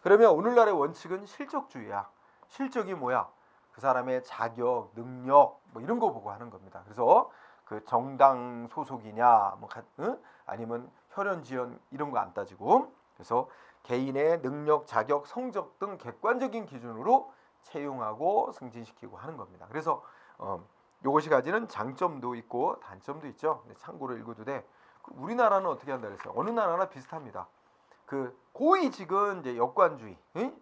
그러면 오늘날의 원칙은 실적주의야. 실적이 뭐야? 그 사람의 자격, 능력 뭐 이런 거 보고 하는 겁니다. 그래서 그 정당 소속이냐, 뭐 응? 아니면 혈연 지연 이런 거 안 따지고 그래서 개인의 능력, 자격, 성적 등 객관적인 기준으로 채용하고 승진시키고 하는 겁니다. 그래서 요것이 가지는 장점도 있고 단점도 있죠. 참고로 읽어도 돼. 우리나라는 어떻게 한다 그랬어요? 어느 나라나 비슷합니다. 그 고위직은 이제 역관주의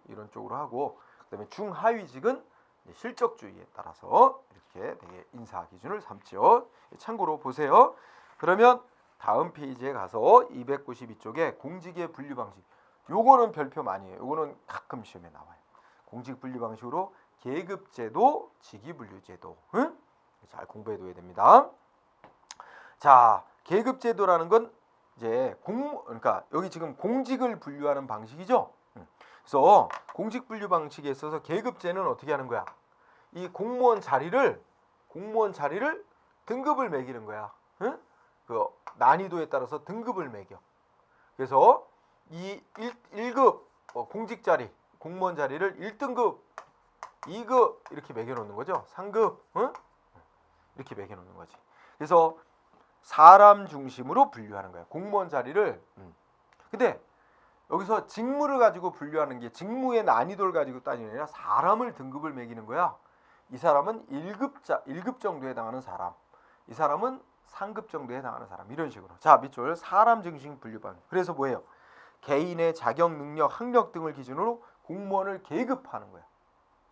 이런 쪽으로 하고 그다음에 중하위직은 실적주의에 따라서 이렇게 되게 인사 기준을 삼죠. 참고로 보세요. 그러면 다음 페이지에 가서 292쪽에 공직의 분류 방식. 요거는 별표 많이 해요. 요거는 가끔 시험에 나와요. 공직 분류 방식으로 계급제도, 직위분류제도. 응? 잘 공부해둬야 됩니다. 자, 계급제도라는 건 이제 그러니까 여기 지금 공직을 분류하는 방식이죠. 그래서 공직 분류 방식에 있어서 계급제는 어떻게 하는 거야? 이 공무원 자리를 등급을 매기는 거야. 응? 그 난이도에 따라서 등급을 매겨. 그래서 이 1급 공직 자리, 공무원 자리를 1등급, 2급 이렇게 매겨 놓는 거죠. 3급, 응? 이렇게 매겨 놓는 거지. 그래서 사람 중심으로 분류하는 거야. 공무원 자리를. 근데 여기서 직무를 가지고 분류하는 게 직무의 난이도를 가지고 따지는 게 아니라 사람을 등급을 매기는 거야. 이 사람은 1급 정도에 해당하는 사람. 이 사람은 3급 정도에 해당하는 사람. 이런 식으로. 자, 밑줄 사람 중심 분류반. 그래서 뭐예요? 개인의 자격, 능력, 학력 등을 기준으로 공무원을 계급하는 거야.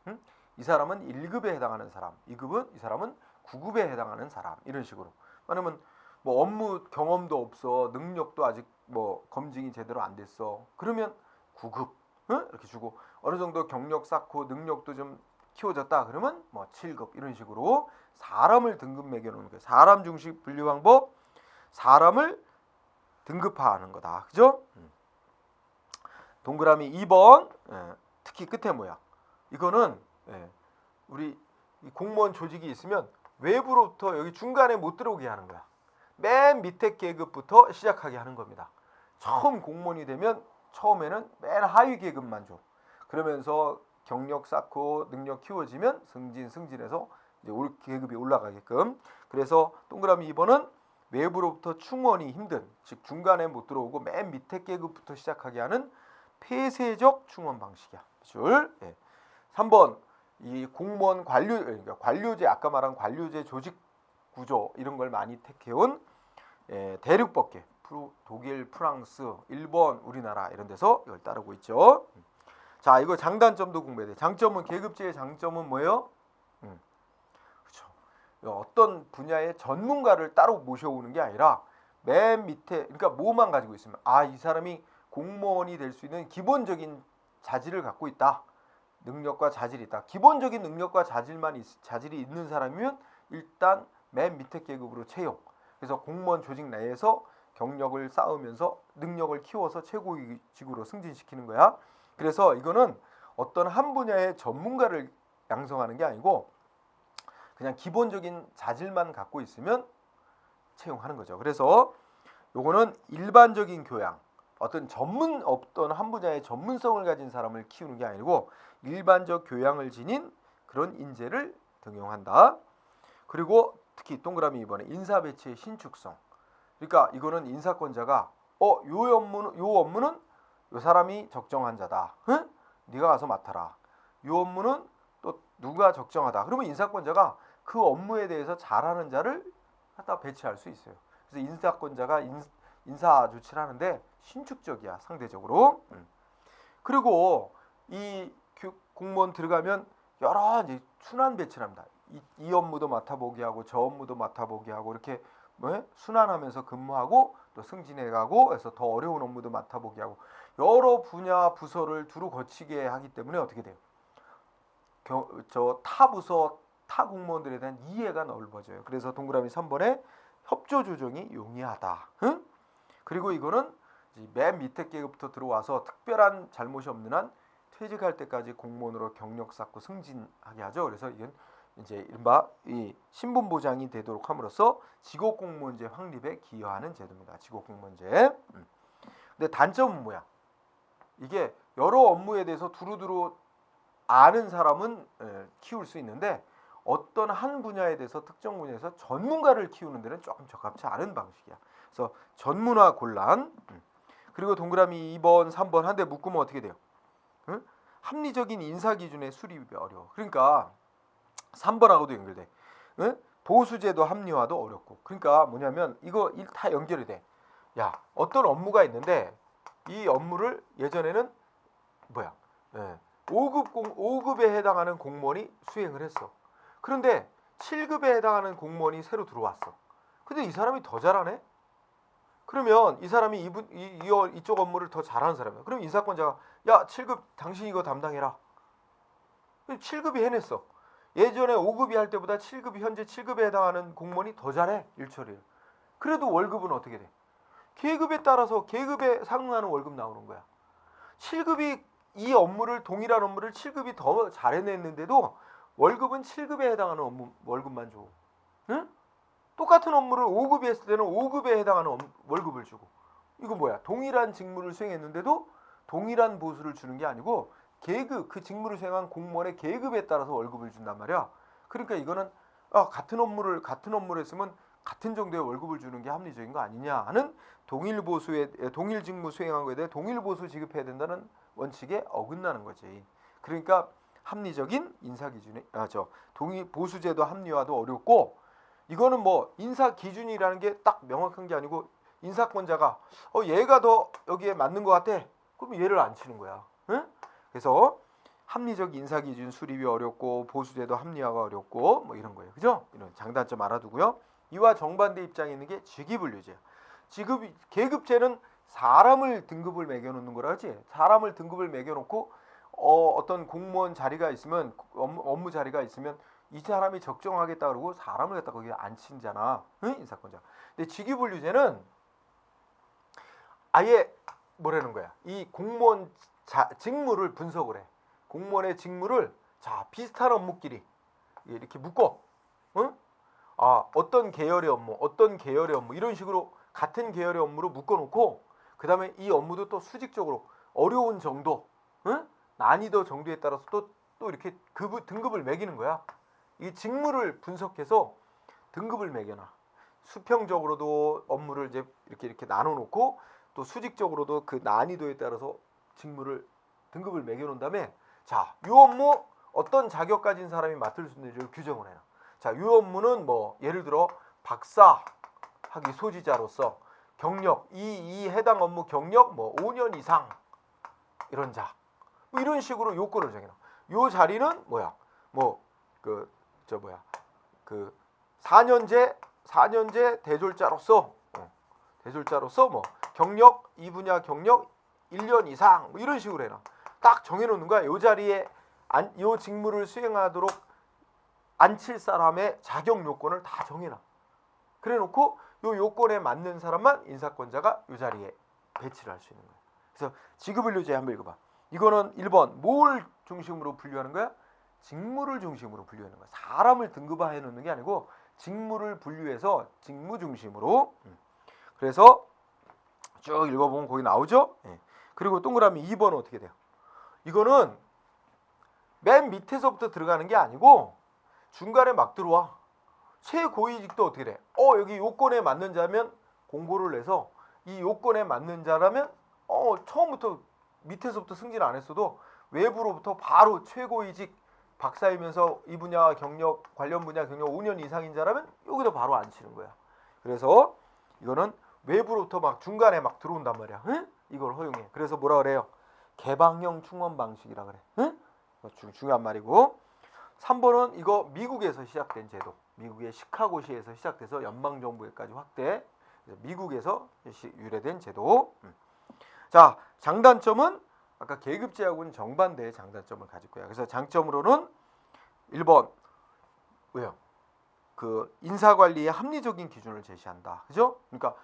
응? 이 사람은 1급에 해당하는 사람. 이 사람은 9급에 해당하는 사람. 이런 식으로. 왜냐면 뭐 업무 경험도 없어. 능력도 아직 뭐 검증이 제대로 안 됐어. 그러면 9급 응? 이렇게 주고 어느 정도 경력 쌓고 능력도 좀 키워졌다. 그러면 뭐 7급 이런 식으로 사람을 등급 매겨 놓는 거예요. 사람 중심 분류 방법. 사람을 등급화하는 거다. 그죠? 동그라미 2번. 특히 끝에 뭐야? 이거는 우리 공무원 조직이 있으면 외부로부터 여기 중간에 못 들어오게 하는 거야. 맨 밑에 계급부터 시작하게 하는 겁니다. 처음 공무원이 되면 처음에는 맨 하위 계급만 줘. 그러면서 경력 쌓고 능력 키워지면 승진해서 이제 계급이 올라가게끔. 그래서 동그라미 2번은 외부로부터 충원이 힘든, 즉 중간에 못 들어오고 맨 밑에 계급부터 시작하게 하는 폐쇄적 충원 방식이야. 줄. 3번 이 공무원 그러니까 관료제 아까 말한 관료제 조직 구조 이런 걸 많이 택해온 대륙법계 독일, 프랑스, 일본, 우리나라 이런 데서 이걸 따르고 있죠. 자, 이거 장단점도 공부해야 돼. 장점은 계급제의 장점은 뭐예요? 그렇죠. 어떤 분야의 전문가를 따로 모셔오는 게 아니라 맨 밑에 그러니까 뭐만 가지고 있으면 이 사람이 공무원이 될 수 있는 기본적인 자질을 갖고 있다. 능력과 자질이 있다. 기본적인 능력과 자질이 있는 사람이면 일단 맨 밑에 계급으로 채용. 그래서 공무원 조직 내에서 경력을 쌓으면서 능력을 키워서 최고직으로 승진시키는 거야. 그래서 이거는 어떤 한 분야의 전문가를 양성하는 게 아니고 그냥 기본적인 자질만 갖고 있으면 채용하는 거죠. 그래서 요거는 일반적인 교양, 어떤 한 분야의 전문성을 가진 사람을 키우는 게 아니고 일반적 교양을 지닌 그런 인재를 등용한다. 그리고 특히 동그라미 2번에 인사 배치의 신축성. 그러니까 이거는 인사권자가 요 업무는 요 사람이 적정한 자다. 응? 네가 가서 맡아라. 요 업무는 또 누가 적정하다. 그러면 인사권자가 그 업무에 대해서 잘하는 자를 갖다 배치할 수 있어요. 그래서 인사권자가 인사 조치를 하는데 신축적이야, 상대적으로. 그리고 이 공무원 들어가면 여러 이제 순환 배치를 합니다. 이 업무도 맡아보게 하고 저 업무도 맡아보게 하고 이렇게 순환하면서 근무하고 또 승진해가고 해서 더 어려운 업무도 맡아보게 하고 여러 분야 부서를 두루 거치게 하기 때문에 어떻게 돼요? 저 타 부서 타 공무원들에 대한 이해가 넓어져요. 그래서 동그라미 3번에 협조 조정이 용이하다. 응? 그리고 이거는 맨 밑에 계급부터 들어와서 특별한 잘못이 없는 한 퇴직할 때까지 공무원으로 경력 쌓고 승진하게 하죠. 그래서 이건 이제 이른바 이 신분 보장이 되도록 함으로써 직업 공무원제 확립에 기여하는 제도입니다. 직업 공무원제. 근데 단점은 뭐야? 이게 여러 업무에 대해서 두루두루 아는 사람은 키울 수 있는데 어떤 한 분야에 대해서 특정 분야에서 전문가를 키우는 데는 조금 적합치 않은 방식이야. 그래서 전문화 곤란. 그리고 동그라미 2번, 3번 한 대 묶으면 어떻게 돼요? 응? 합리적인 인사 기준의 수립이 어려워. 그러니까 3번하고도 연결돼. 응? 보수제도 합리화도 어렵고. 그러니까 뭐냐면 이거 다 연결이 돼. 야, 어떤 업무가 있는데 이 업무를 예전에는 5급에 해당하는 공무원이 수행을 했어. 그런데 7급에 해당하는 공무원이 새로 들어왔어. 근데 이 사람이 더 잘하네? 그러면 이 사람이 이쪽 업무를 더 잘하는 사람이야. 그럼 인사권자가 야 7급 당신 이거 담당해라. 7급이 해냈어. 예전에 5급이 할 때보다 7급이 현재 7급에 해당하는 공무원이 더 잘해. 일처리를. 그래도 월급은 어떻게 돼? 계급에 따라서 계급에 상응하는 월급 나오는 거야. 7급이 이 업무를 동일한 업무를 7급이 더 잘해냈는데도 월급은 7급에 해당하는 월급만 줘. 응? 똑같은 업무를 5급이 했을 때는 5급에 해당하는 월급을 주고. 이거 뭐야? 동일한 직무를 수행했는데도 동일한 보수를 주는 게 아니고 계급, 그 직무를 수행한 공무원의 계급에 따라서 월급을 준단 말이야. 그러니까 이거는 같은 업무를 했으면 같은 정도의 월급을 주는 게 합리적인 거 아니냐 하는 동일 직무 수행한 거에 대해 동일 보수 지급해야 된다는 원칙에 어긋나는 거지. 그러니까 합리적인 인사 기준에 보수제도 합리화도 어렵고 이거는 뭐 인사 기준이라는 게 딱 명확한 게 아니고 인사권자가 얘가 더 여기에 맞는 것 같아. 그럼 얘를 안 치는 거야. 응? 그래서 합리적 인사 기준 수립이 어렵고 보수제도 합리화가 어렵고 뭐 이런 거예요. 그죠? 이런 장단점 알아두고요. 이와 정반대 입장에 있는 게 직위분류제야. 계급제는 사람을 등급을 매겨놓는 거라 하지. 사람을 등급을 매겨놓고 어떤 공무원 자리가 있으면 업무 자리가 있으면 이 사람이 적정하겠다 그러고 사람을 갖다 거기에 안 친잖아. 응? 인사권자. 근데 직위분류제는 아예 뭐라는 거야? 이 공무원 직무를 분석을 해. 공무원의 직무를 비슷한 업무끼리 이렇게 묶어. 응? 어떤 계열의 업무 이런 식으로 같은 계열의 업무로 묶어놓고 그 다음에 이 업무도 또 수직적으로 어려운 정도, 응? 난이도 정도에 따라서 또 이렇게 등급을 매기는 거야. 이 직무를 분석해서 등급을 매겨놔. 수평적으로도 업무를 이제 이렇게 나눠놓고 또 수직적으로도 그 난이도에 따라서 등급을 매겨놓은 다음에 이 업무 어떤 자격 가진 사람이 맡을 수 있는지를 규정을 해요. 이 업무는 뭐 예를 들어 박사 학위 소지자로서 경력 이 해당 업무 경력 뭐 5년 이상 이런 자 뭐 이런 식으로 요건을 정해놔. 요 자리는 그 4년제 대졸자로서 뭐 경력 이 분야 경력 1년 이상 뭐 이런 식으로 해놔. 딱 정해놓는 거야. 요 자리에 이 직무를 수행하도록 앉힐 사람의 자격 요건을 다 정해놔. 그래놓고 요 요건에 맞는 사람만 인사권자가 이 자리에 배치를 할 수 있는 거야. 그래서 지급분류제 한번 읽어봐. 이거는 1번 뭘 중심으로 분류하는 거야? 직무를 중심으로 분류하는 거야. 사람을 등급화해 놓는 게 아니고 직무를 분류해서 직무 중심으로. 그래서 쭉 읽어보면 거기 나오죠. 예. 그리고 동그라미 2번은 어떻게 돼요? 이거는 맨 밑에서부터 들어가는 게 아니고 중간에 막 들어와. 최고위직도 어떻게 돼? 여기 요건에 맞는 자면 공고를 내서 이 요건에 맞는 자라면 처음부터 밑에서부터 승진 안 했어도 외부로부터 바로 최고위직 박사이면서 이 분야 경력 관련 분야 경력 5년 이상인 자라면 여기도 바로 앉히는 거야. 그래서 이거는 외부로부터 막 중간에 막 들어온단 말이야. 응? 이걸 허용해. 그래서 뭐라 그래요? 개방형 충원 방식이라 그래. 응? 중요한 말이고. 3번은 이거 미국에서 시작된 제도. 미국의 시카고시에서 시작돼서 연방정부에까지 확대. 미국에서 유래된 제도. 자, 장단점은 아까 계급제하고는 정반대의 장단점을 가질 거야. 그래서 장점으로는 1번 왜요? 그 인사관리의 합리적인 기준을 제시한다. 그죠? 그러니까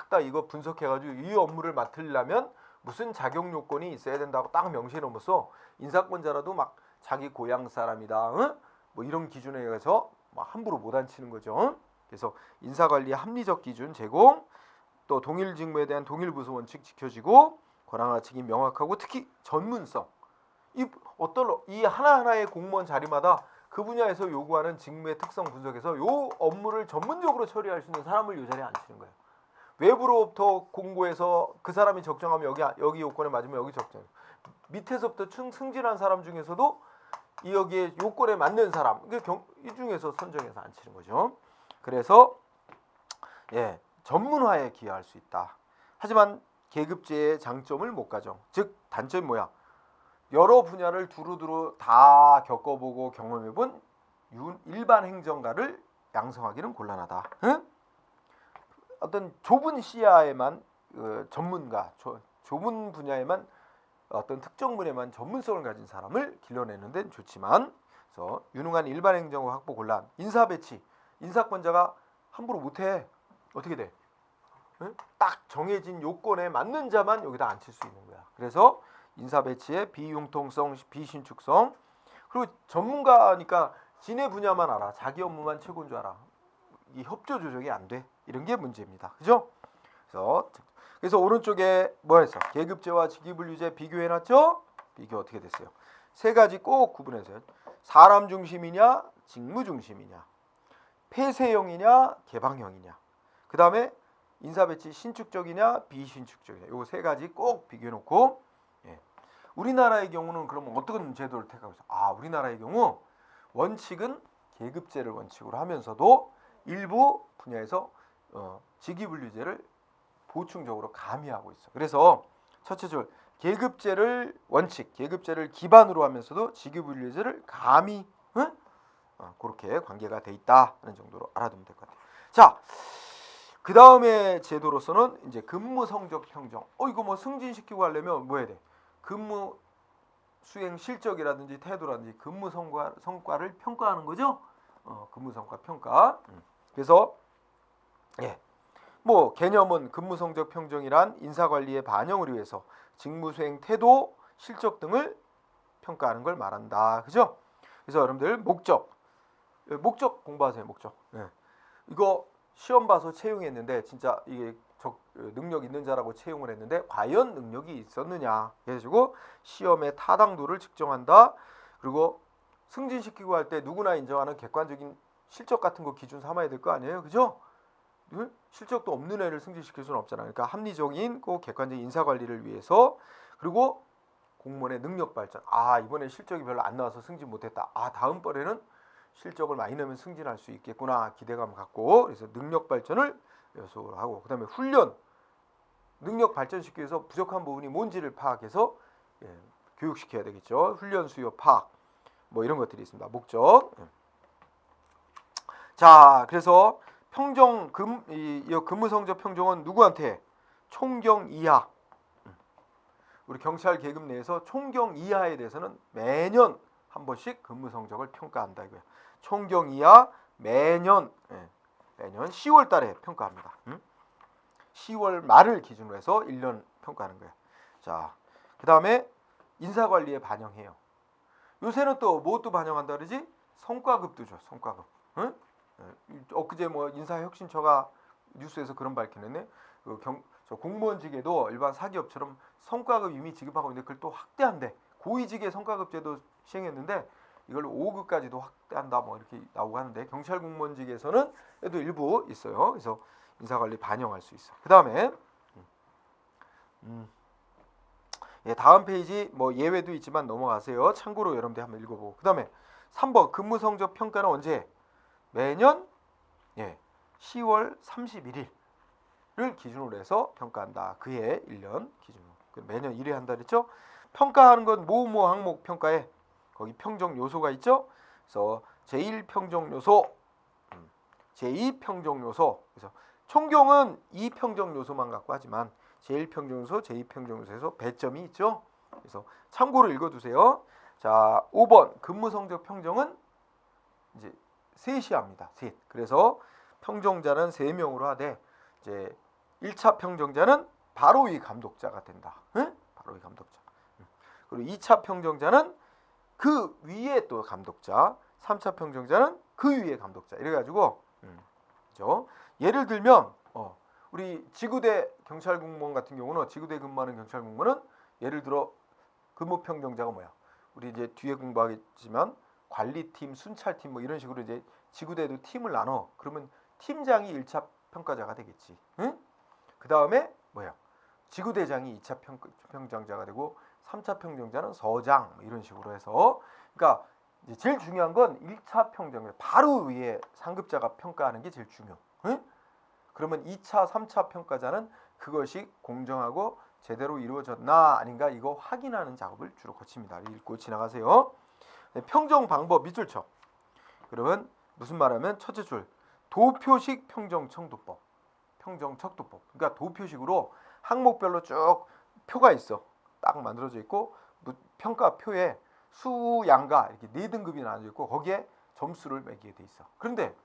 딱 이거 분석해가지고 이 업무를 맡으려면 무슨 자격 요건이 있어야 된다고 딱 명시해 놓으면서 인사권자라도 막 자기 고향 사람이다. 응? 뭐 이런 기준에 의해서 함부로 못 앉히는 거죠. 그래서 인사관리의 합리적 기준 제공, 또 동일 직무에 대한 동일 부서 원칙 지켜지고 권한과 책임 명확하고 특히 전문성. 이 하나하나의 공무원 자리마다 그 분야에서 요구하는 직무의 특성 분석해서 요 업무를 전문적으로 처리할 수 있는 사람을 이 자리에 앉히는 거예요. 외부로부터 공고해서 그 사람이 적정하면 여기 요건에 맞으면 여기 적정. 밑에서부터 승진한 사람 중에서도 여기에 요건에 맞는 사람 이 중에서 선정해서 앉히는 거죠. 그래서 전문화에 기여할 수 있다. 하지만 계급제의 장점을 못 가져. 즉 단점이 뭐야? 여러 분야를 두루두루 다 겪어보고 경험해본 일반 행정가를 양성하기는 곤란하다. 응? 어떤 좁은 시야에만 전문가, 좁은 분야에만 어떤 특정 분야에만 전문성을 가진 사람을 길러내는 데는 좋지만, 그래서 유능한 일반 행정가 확보 곤란. 인사 배치, 인사권자가 함부로 못해. 어떻게 돼? 응? 딱 정해진 요건에 맞는 자만 여기다 앉힐 수 있는 거야. 그래서 인사 배치의 비융통성, 비신축성. 그리고 전문가니까 지네 분야만 알아. 자기 업무만 최고인 줄 알아. 이 협조 조정이 안 돼. 이런 게 문제입니다. 그죠? 그래서 오른쪽에 뭐 했어? 계급제와 직위분류제 비교해 놨죠? 비교 어떻게 됐어요? 세 가지 꼭 구분해서요. 사람 중심이냐, 직무 중심이냐, 폐쇄형이냐, 개방형이냐. 그다음에 인사 배치 신축적이냐, 비신축적이냐. 요 세 가지 꼭 비교해 놓고 우리나라의 경우는 그러면 어떤 제도를 택하고 있어? 우리나라의 경우 원칙은 계급제를 원칙으로 하면서도 일부 분야에서 직위분류제를 보충적으로 가미하고 있어. 그래서 첫째 줄 계급제를 원칙, 계급제를 기반으로 하면서도 직위분류제를 가미, 그렇게 관계가 돼 있다는 정도로 알아두면 될 것 같아요. 자, 그 다음에 제도로서는 이제 근무 성적 평정. 이거 뭐 승진시키고 하려면 뭐 해야 돼? 근무 수행 실적이라든지 태도라든지 근무 성과를 평가하는 거죠. 근무 성과 평가. 그래서 뭐 개념은 근무 성적 평정이란 인사관리의 반영을 위해서 직무 수행 태도, 실적 등을 평가하는 걸 말한다. 그죠? 그래서 여러분들 목적 공부하세요. 목적. 이거 시험 봐서 채용했는데 진짜 이게 능력 있는 자라고 채용을 했는데 과연 능력이 있었느냐 해가지고 시험의 타당도를 측정한다. 그리고 승진시키고 할 때 누구나 인정하는 객관적인 실적 같은 거 기준 삼아야 될 거 아니에요. 그죠? 실적도 없는 애를 승진시킬 수는 없잖아. 그러니까 합리적인 객관적인 인사관리를 위해서. 그리고 공무원의 능력 발전. 이번에 실적이 별로 안 나와서 승진 못했다. 다음번에는 실적을 많이 내면 승진할 수 있겠구나 기대감 갖고. 그래서 능력 발전을 요소로 하고, 그 다음에 훈련, 능력 발전시키기 위해서 부족한 부분이 뭔지를 파악해서 교육시켜야 되겠죠. 훈련 수요 파악 뭐 이런 것들이 있습니다. 목적. 자, 그래서 평정 근무 성적 평정은 누구한테? 총경 이하. 우리 경찰 계급 내에서 총경 이하에 대해서는 매년 한 번씩 근무 성적을 평가한다 이거야. 총경이야 매년 10월 달에 평가합니다. 10월 말을 기준으로 해서 1년 평가하는 거야. 자, 그다음에 인사관리에 반영해요. 요새는 또 뭐 반영한다 그러지? 성과급도 줘. 성과급. 응? 엊그제 뭐 인사혁신처가 뉴스에서 그런 밝히는데 저 공무원직에도 일반 사기업처럼 성과급 이미 지급하고 있는데 그걸 또 확대한대. 고위직의 성과급제도 시행했는데 이걸 5급까지도 확대한다 뭐 이렇게 나오고 하는데 경찰 공무원직에서는 그래도 일부 있어요. 그래서 인사관리 반영할 수 있어. 그다음에 다음 페이지 뭐 예외도 있지만 넘어가세요. 참고로 여러분들 한번 읽어보고. 그다음에 3번 근무 성적 평가는 언제? 매년 10월 31일을 기준으로 해서 평가한다. 그해 1년 기준으로. 매년 1회 한다 그랬죠? 평가하는 건 뭐 항목 평가에 거기 평정 요소가 있죠? 그래서 제1평정 요소, 제2평정 요소. 그래서 총경은 2평정 요소만 갖고 하지만 제1평정 요소, 제2평정 요소에서 배점이 있죠. 그래서 참고로 읽어두세요. 자, 5번 근무 성적 평정은 이제 셋이 합니다. 셋. 그래서 평정자는 3명으로 하되 이제 1차 평정자는 바로 위 감독자가 된다. 응? 바로 위 감독자. 그리고 2차 평정자는 그 위에 또 감독자, 3차 평정자는 그 위에 감독자. 이래가지고 그렇죠? 예를 들면 우리 지구대 경찰 공무원 같은 경우는 지구대 근무하는 경찰 공무원은 예를 들어 근무 평정자가 뭐야? 우리 이제 뒤에 공부하겠지만 관리팀, 순찰팀 뭐 이런 식으로 이제 지구대도 팀을 나눠. 그러면 팀장이 1차 평가자가 되겠지. 응? 그 다음에 뭐야? 지구대장이 2차 평정자가 되고 3차 평정자는 서장 뭐 이런 식으로 해서 그러니까 이제 제일 중요한 건 1차 평정자 바로 위에 상급자가 평가하는 게 제일 중요. 응? 그러면 2차, 3차 평가자는 그것이 공정하고 제대로 이루어졌나 아닌가 이거 확인하는 작업을 주로 거칩니다. 읽고 지나가세요. 평정 방법 밑줄 쳐. 그러면 무슨 말하면 첫째 줄 도표식 평정 청도법. 평정 척도법. 그러니까 도표식으로 항목별로 쭉 표가 있어. 딱 만들어져 있고 평가표에 수양가 이렇게 4등급이 나눠져 있고 거기에 점수를 매기게 돼 있어. 그런데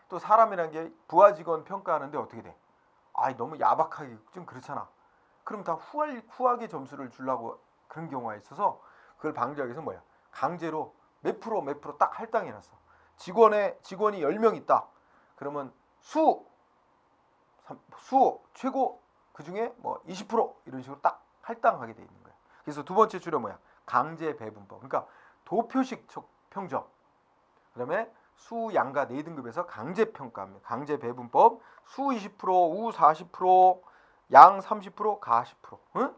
또 사람이란 게 부하 직원 평가하는데 어떻게 돼? 너무 야박하게 좀 그렇잖아. 그럼 다 후하게 점수를 주려고 그런 경우가 있어서 그걸 방지하기 위해서 뭐야? 강제로 몇 프로 딱 할당해놨어. 직원이 10명 있다. 그러면 수 최고 그중에 뭐 20% 이런 식으로 딱 할당하게 돼 있는 거야. 그래서 두 번째 줄은 뭐야? 강제 배분법. 그러니까 도표식 평정. 그다음에 수 양가 4등급에서 강제 평가합니다. 강제 배분법. 수 20%, 우 40%, 양 30%, 가 10%. 응?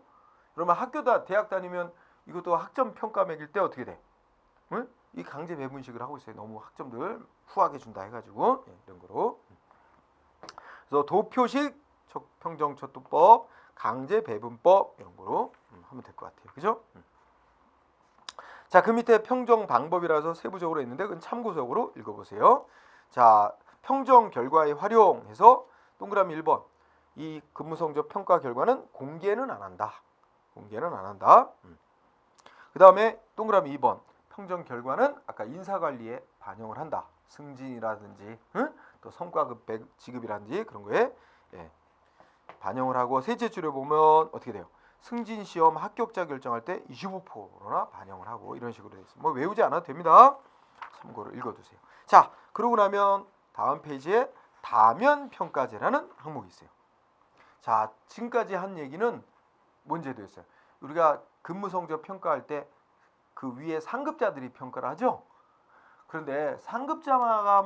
그러면 대학 다니면 이것도 학점 평가 매길 때 어떻게 돼? 응? 이 강제 배분식을 하고 있어요. 너무 학점들 후하게 준다 해가지고 이런 거로. 그래서 도표식 평정 척도법, 강제 배분법 이런 거로 하면 될 것 같아요. 그죠? 자, 그 밑에 평정 방법이라서 세부적으로 있는데 그건 참고적으로 읽어보세요. 자, 평정 결과의 활용해서 동그라미 1번. 이 근무 성적 평가 결과는 공개는 안 한다. 공개는 안 한다. 그 다음에 동그라미 2번. 평정 결과는 아까 인사관리에 반영을 한다. 승진이라든지 또 성과급 지급이라든지 그런 거에 반영을 하고 셋째 줄에 보면 어떻게 돼요? 승진 시험 합격자 결정할 때 25%나 반영을 하고 이런 식으로 돼 있어요. 뭐 외우지 않아도 됩니다. 참고로 읽어두세요. 자, 그러고 나면 다음 페이지에 다면 평가제라는 항목이 있어요. 자, 지금까지 한 얘기는 뭔 제도였어요? 우리가 근무 성적 평가할 때 그 위에 상급자들이 평가를 하죠. 그런데 상급자가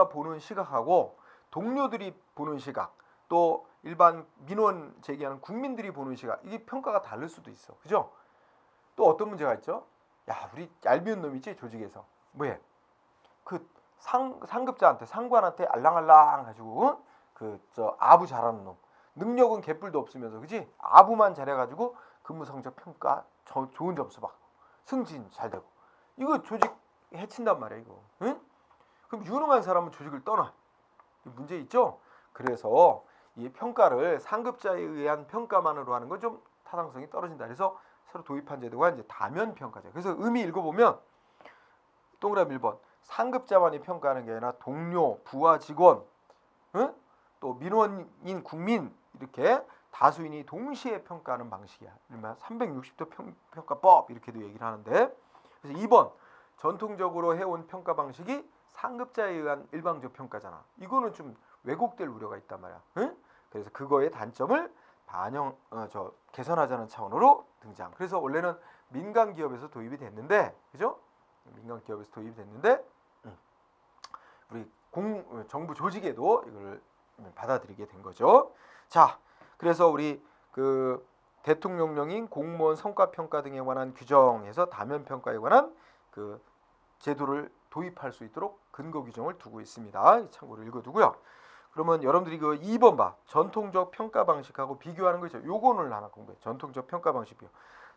보는 시각하고 동료들이 보는 시각, 또 일반 민원 제기하는 국민들이 보는 시각, 이게 평가가 다를 수도 있어. 그죠? 또 어떤 문제가 있죠? 야, 우리 얄미운 놈 있지 조직에서. 뭐해? 그 상급자한테 상관한테 알랑알랑 가지고 아부 잘하는 놈. 능력은 개뿔도 없으면서 그지? 아부만 잘해가지고 근무 성적 평가 좋은 점수 받고 승진 잘 되고 이거 조직 해친단 말이야 이거. 응? 그럼 유능한 사람은 조직을 떠나. 문제 있죠? 그래서 이 평가를 상급자에 의한 평가만으로 하는 건 좀 타당성이 떨어진다. 그래서 새로 도입한 제도가 이제 다면 평가제. 그래서 의미 읽어보면 동그라미 1번. 상급자만이 평가하는 게 아니라 동료, 부하 직원, 응? 또 민원인, 국민 이렇게 다수인이 동시에 평가하는 방식이야. 그러면 360도 평가법 이렇게도 얘기를 하는데, 그래서 2번 전통적으로 해온 평가 방식이 상급자에 의한 일방적 평가잖아. 이거는 좀 왜곡될 우려가 있단 말이야. 응? 그래서 그거의 단점을 개선하자는 차원으로 등장. 그래서 원래는 민간 기업에서 도입이 됐는데, 그죠? 민간 기업에서 도입이 됐는데, 우리 정부 조직에도 이걸 받아들이게 된 거죠. 자, 그래서 우리 그 대통령령인 공무원 성과 평가 등에 관한 규정에서 다면 평가에 관한 그 제도를 도입할 수 있도록 근거 규정을 두고 있습니다. 참고로 읽어두고요. 그러면 여러분들이 그 2번 봐. 전통적 평가 방식하고 비교하는 거죠. 요거를 하나 공부해. 전통적 평가 방식 비교.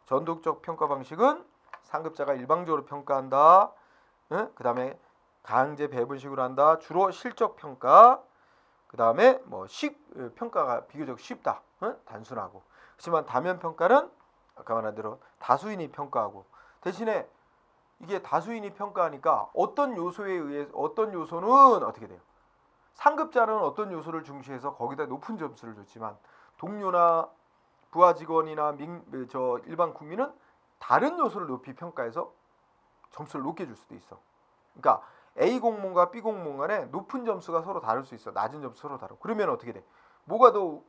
전통적 평가 방식은 상급자가 일방적으로 평가한다. 응? 그다음에 강제 배분식으로 한다. 주로 실적 평가. 그다음에 평가가 비교적 쉽다. 응? 단순하고. 하지만 다면 평가는 아까 말한 대로 다수인이 평가하고, 대신에 이게 다수인이 평가하니까 어떤 요소에 의해 어떤 요소는 어떻게 돼요? 상급자는 어떤 요소를 중시해서 거기다 높은 점수를 줬지만 동료나 부하 직원이나 일반 국민은 다른 요소를 높이 평가해서 점수를 높게 줄 수도 있어. 그러니까 A 공무원과 B 공무원 간에 높은 점수가 서로 다를 수 있어. 낮은 점수 서로 다르고. 그러면 어떻게 돼? 뭐가 더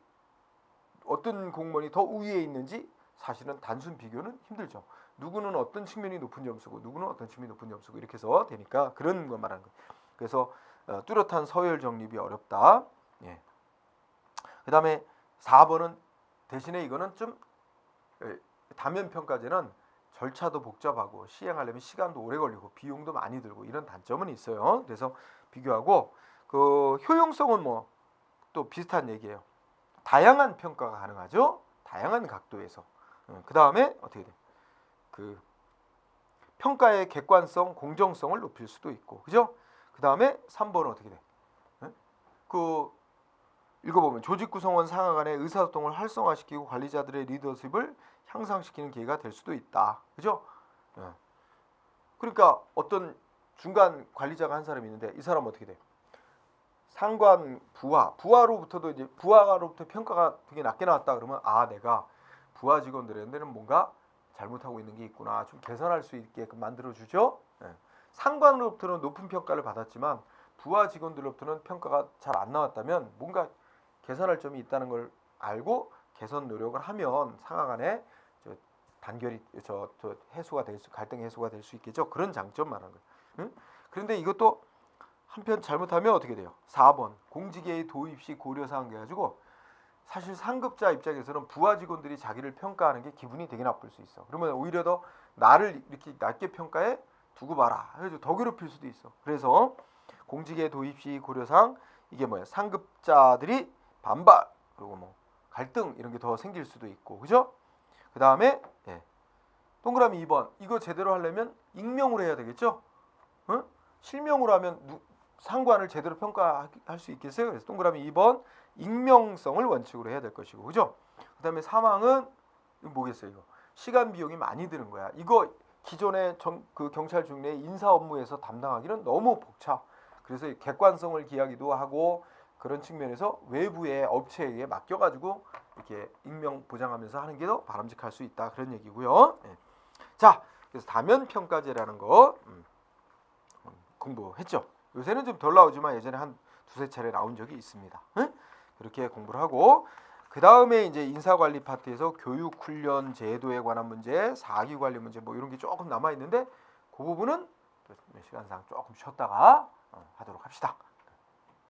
어떤 공무원이 더 우위에 있는지 사실은 단순 비교는 힘들죠. 누구는 어떤 측면이 높은 점수고 누구는 어떤 측면이 높은 점수고 이렇게 해서 되니까 그런 거 말하는 거예요. 그래서 뚜렷한 서열 정립이 어렵다. 예. 그다음에 4번은 대신에 이거는 좀 다면 평가제는 절차도 복잡하고 시행하려면 시간도 오래 걸리고 비용도 많이 들고 이런 단점은 있어요. 그래서 비교하고 그 효용성은 또 비슷한 얘기예요. 다양한 평가가 가능하죠. 다양한 각도에서. 그다음에 어떻게 돼? 그 평가의 객관성, 공정성을 높일 수도 있고, 그죠? 그다음에 3번은 어떻게 돼? 그 읽어보면 조직 구성원 상하 간의 의사소통을 활성화시키고 관리자들의 리더십을 향상시키는 기회가 될 수도 있다, 그죠? 그러니까 어떤 중간 관리자가 한 사람이 있는데 이 사람은 어떻게 돼? 상관 부하로부터도 이제 부하로부터 평가가 되게 낮게 나왔다 그러면 내가 부하 직원들한테는 뭔가 잘못하고 있는 게 있구나, 좀 개선할 수 있게끔 만들어주죠. 상관으로부터는 높은 평가를 받았지만 부하 직원들로부터는 평가가 잘 안 나왔다면 뭔가 개선할 점이 있다는 걸 알고 개선 노력을 하면 상하 간에 단결이 해소가 될 수, 갈등 해소가 될 수 있겠죠. 그런 장점 말하는 거예요. 그런데 이것도 한편 잘못하면 어떻게 돼요? 4번 공직의 도입 시 고려사항 해가지고 사실 상급자 입장에서는 부하 직원들이 자기를 평가하는 게 기분이 되게 나쁠 수 있어. 그러면 오히려 더 나를 이렇게 낮게 평가해 두고 봐라 해서 더 괴롭힐 수도 있어. 그래서 공직의 도입 시 고려사항 이게 뭐야? 상급자들이 반발 그리고 갈등 이런 게 더 생길 수도 있고, 그죠? 그 다음에 동그라미 2번 이거 제대로 하려면 익명으로 해야 되겠죠? 실명으로 하면 상관을 제대로 평가할 수 있겠어요? 그래서 동그라미 2번 익명성을 원칙으로 해야 될 것이고, 그죠? 그 다음에 사망은 뭐겠어요? 이거 시간 비용이 많이 드는 거야. 이거 기존의 그 경찰 중내 인사 업무에서 담당하기는 너무 벅차. 그래서 객관성을 기하기도 하고 그런 측면에서 외부의 업체에 의해 맡겨가지고 이렇게 익명 보장하면서 하는 게 더 바람직할 수 있다, 그런 얘기고요. 자, 그래서 다면 평가제라는 거 공부했죠. 요새는 좀 덜 나오지만 예전에 한 두세 차례 나온 적이 있습니다. 그렇게 공부를 하고 그 다음에 이제 인사관리 파트에서 교육훈련 제도에 관한 문제, 사기관리 문제 이런 게 조금 남아 있는데 그 부분은 시간상 조금 쉬었다가 하도록 합시다.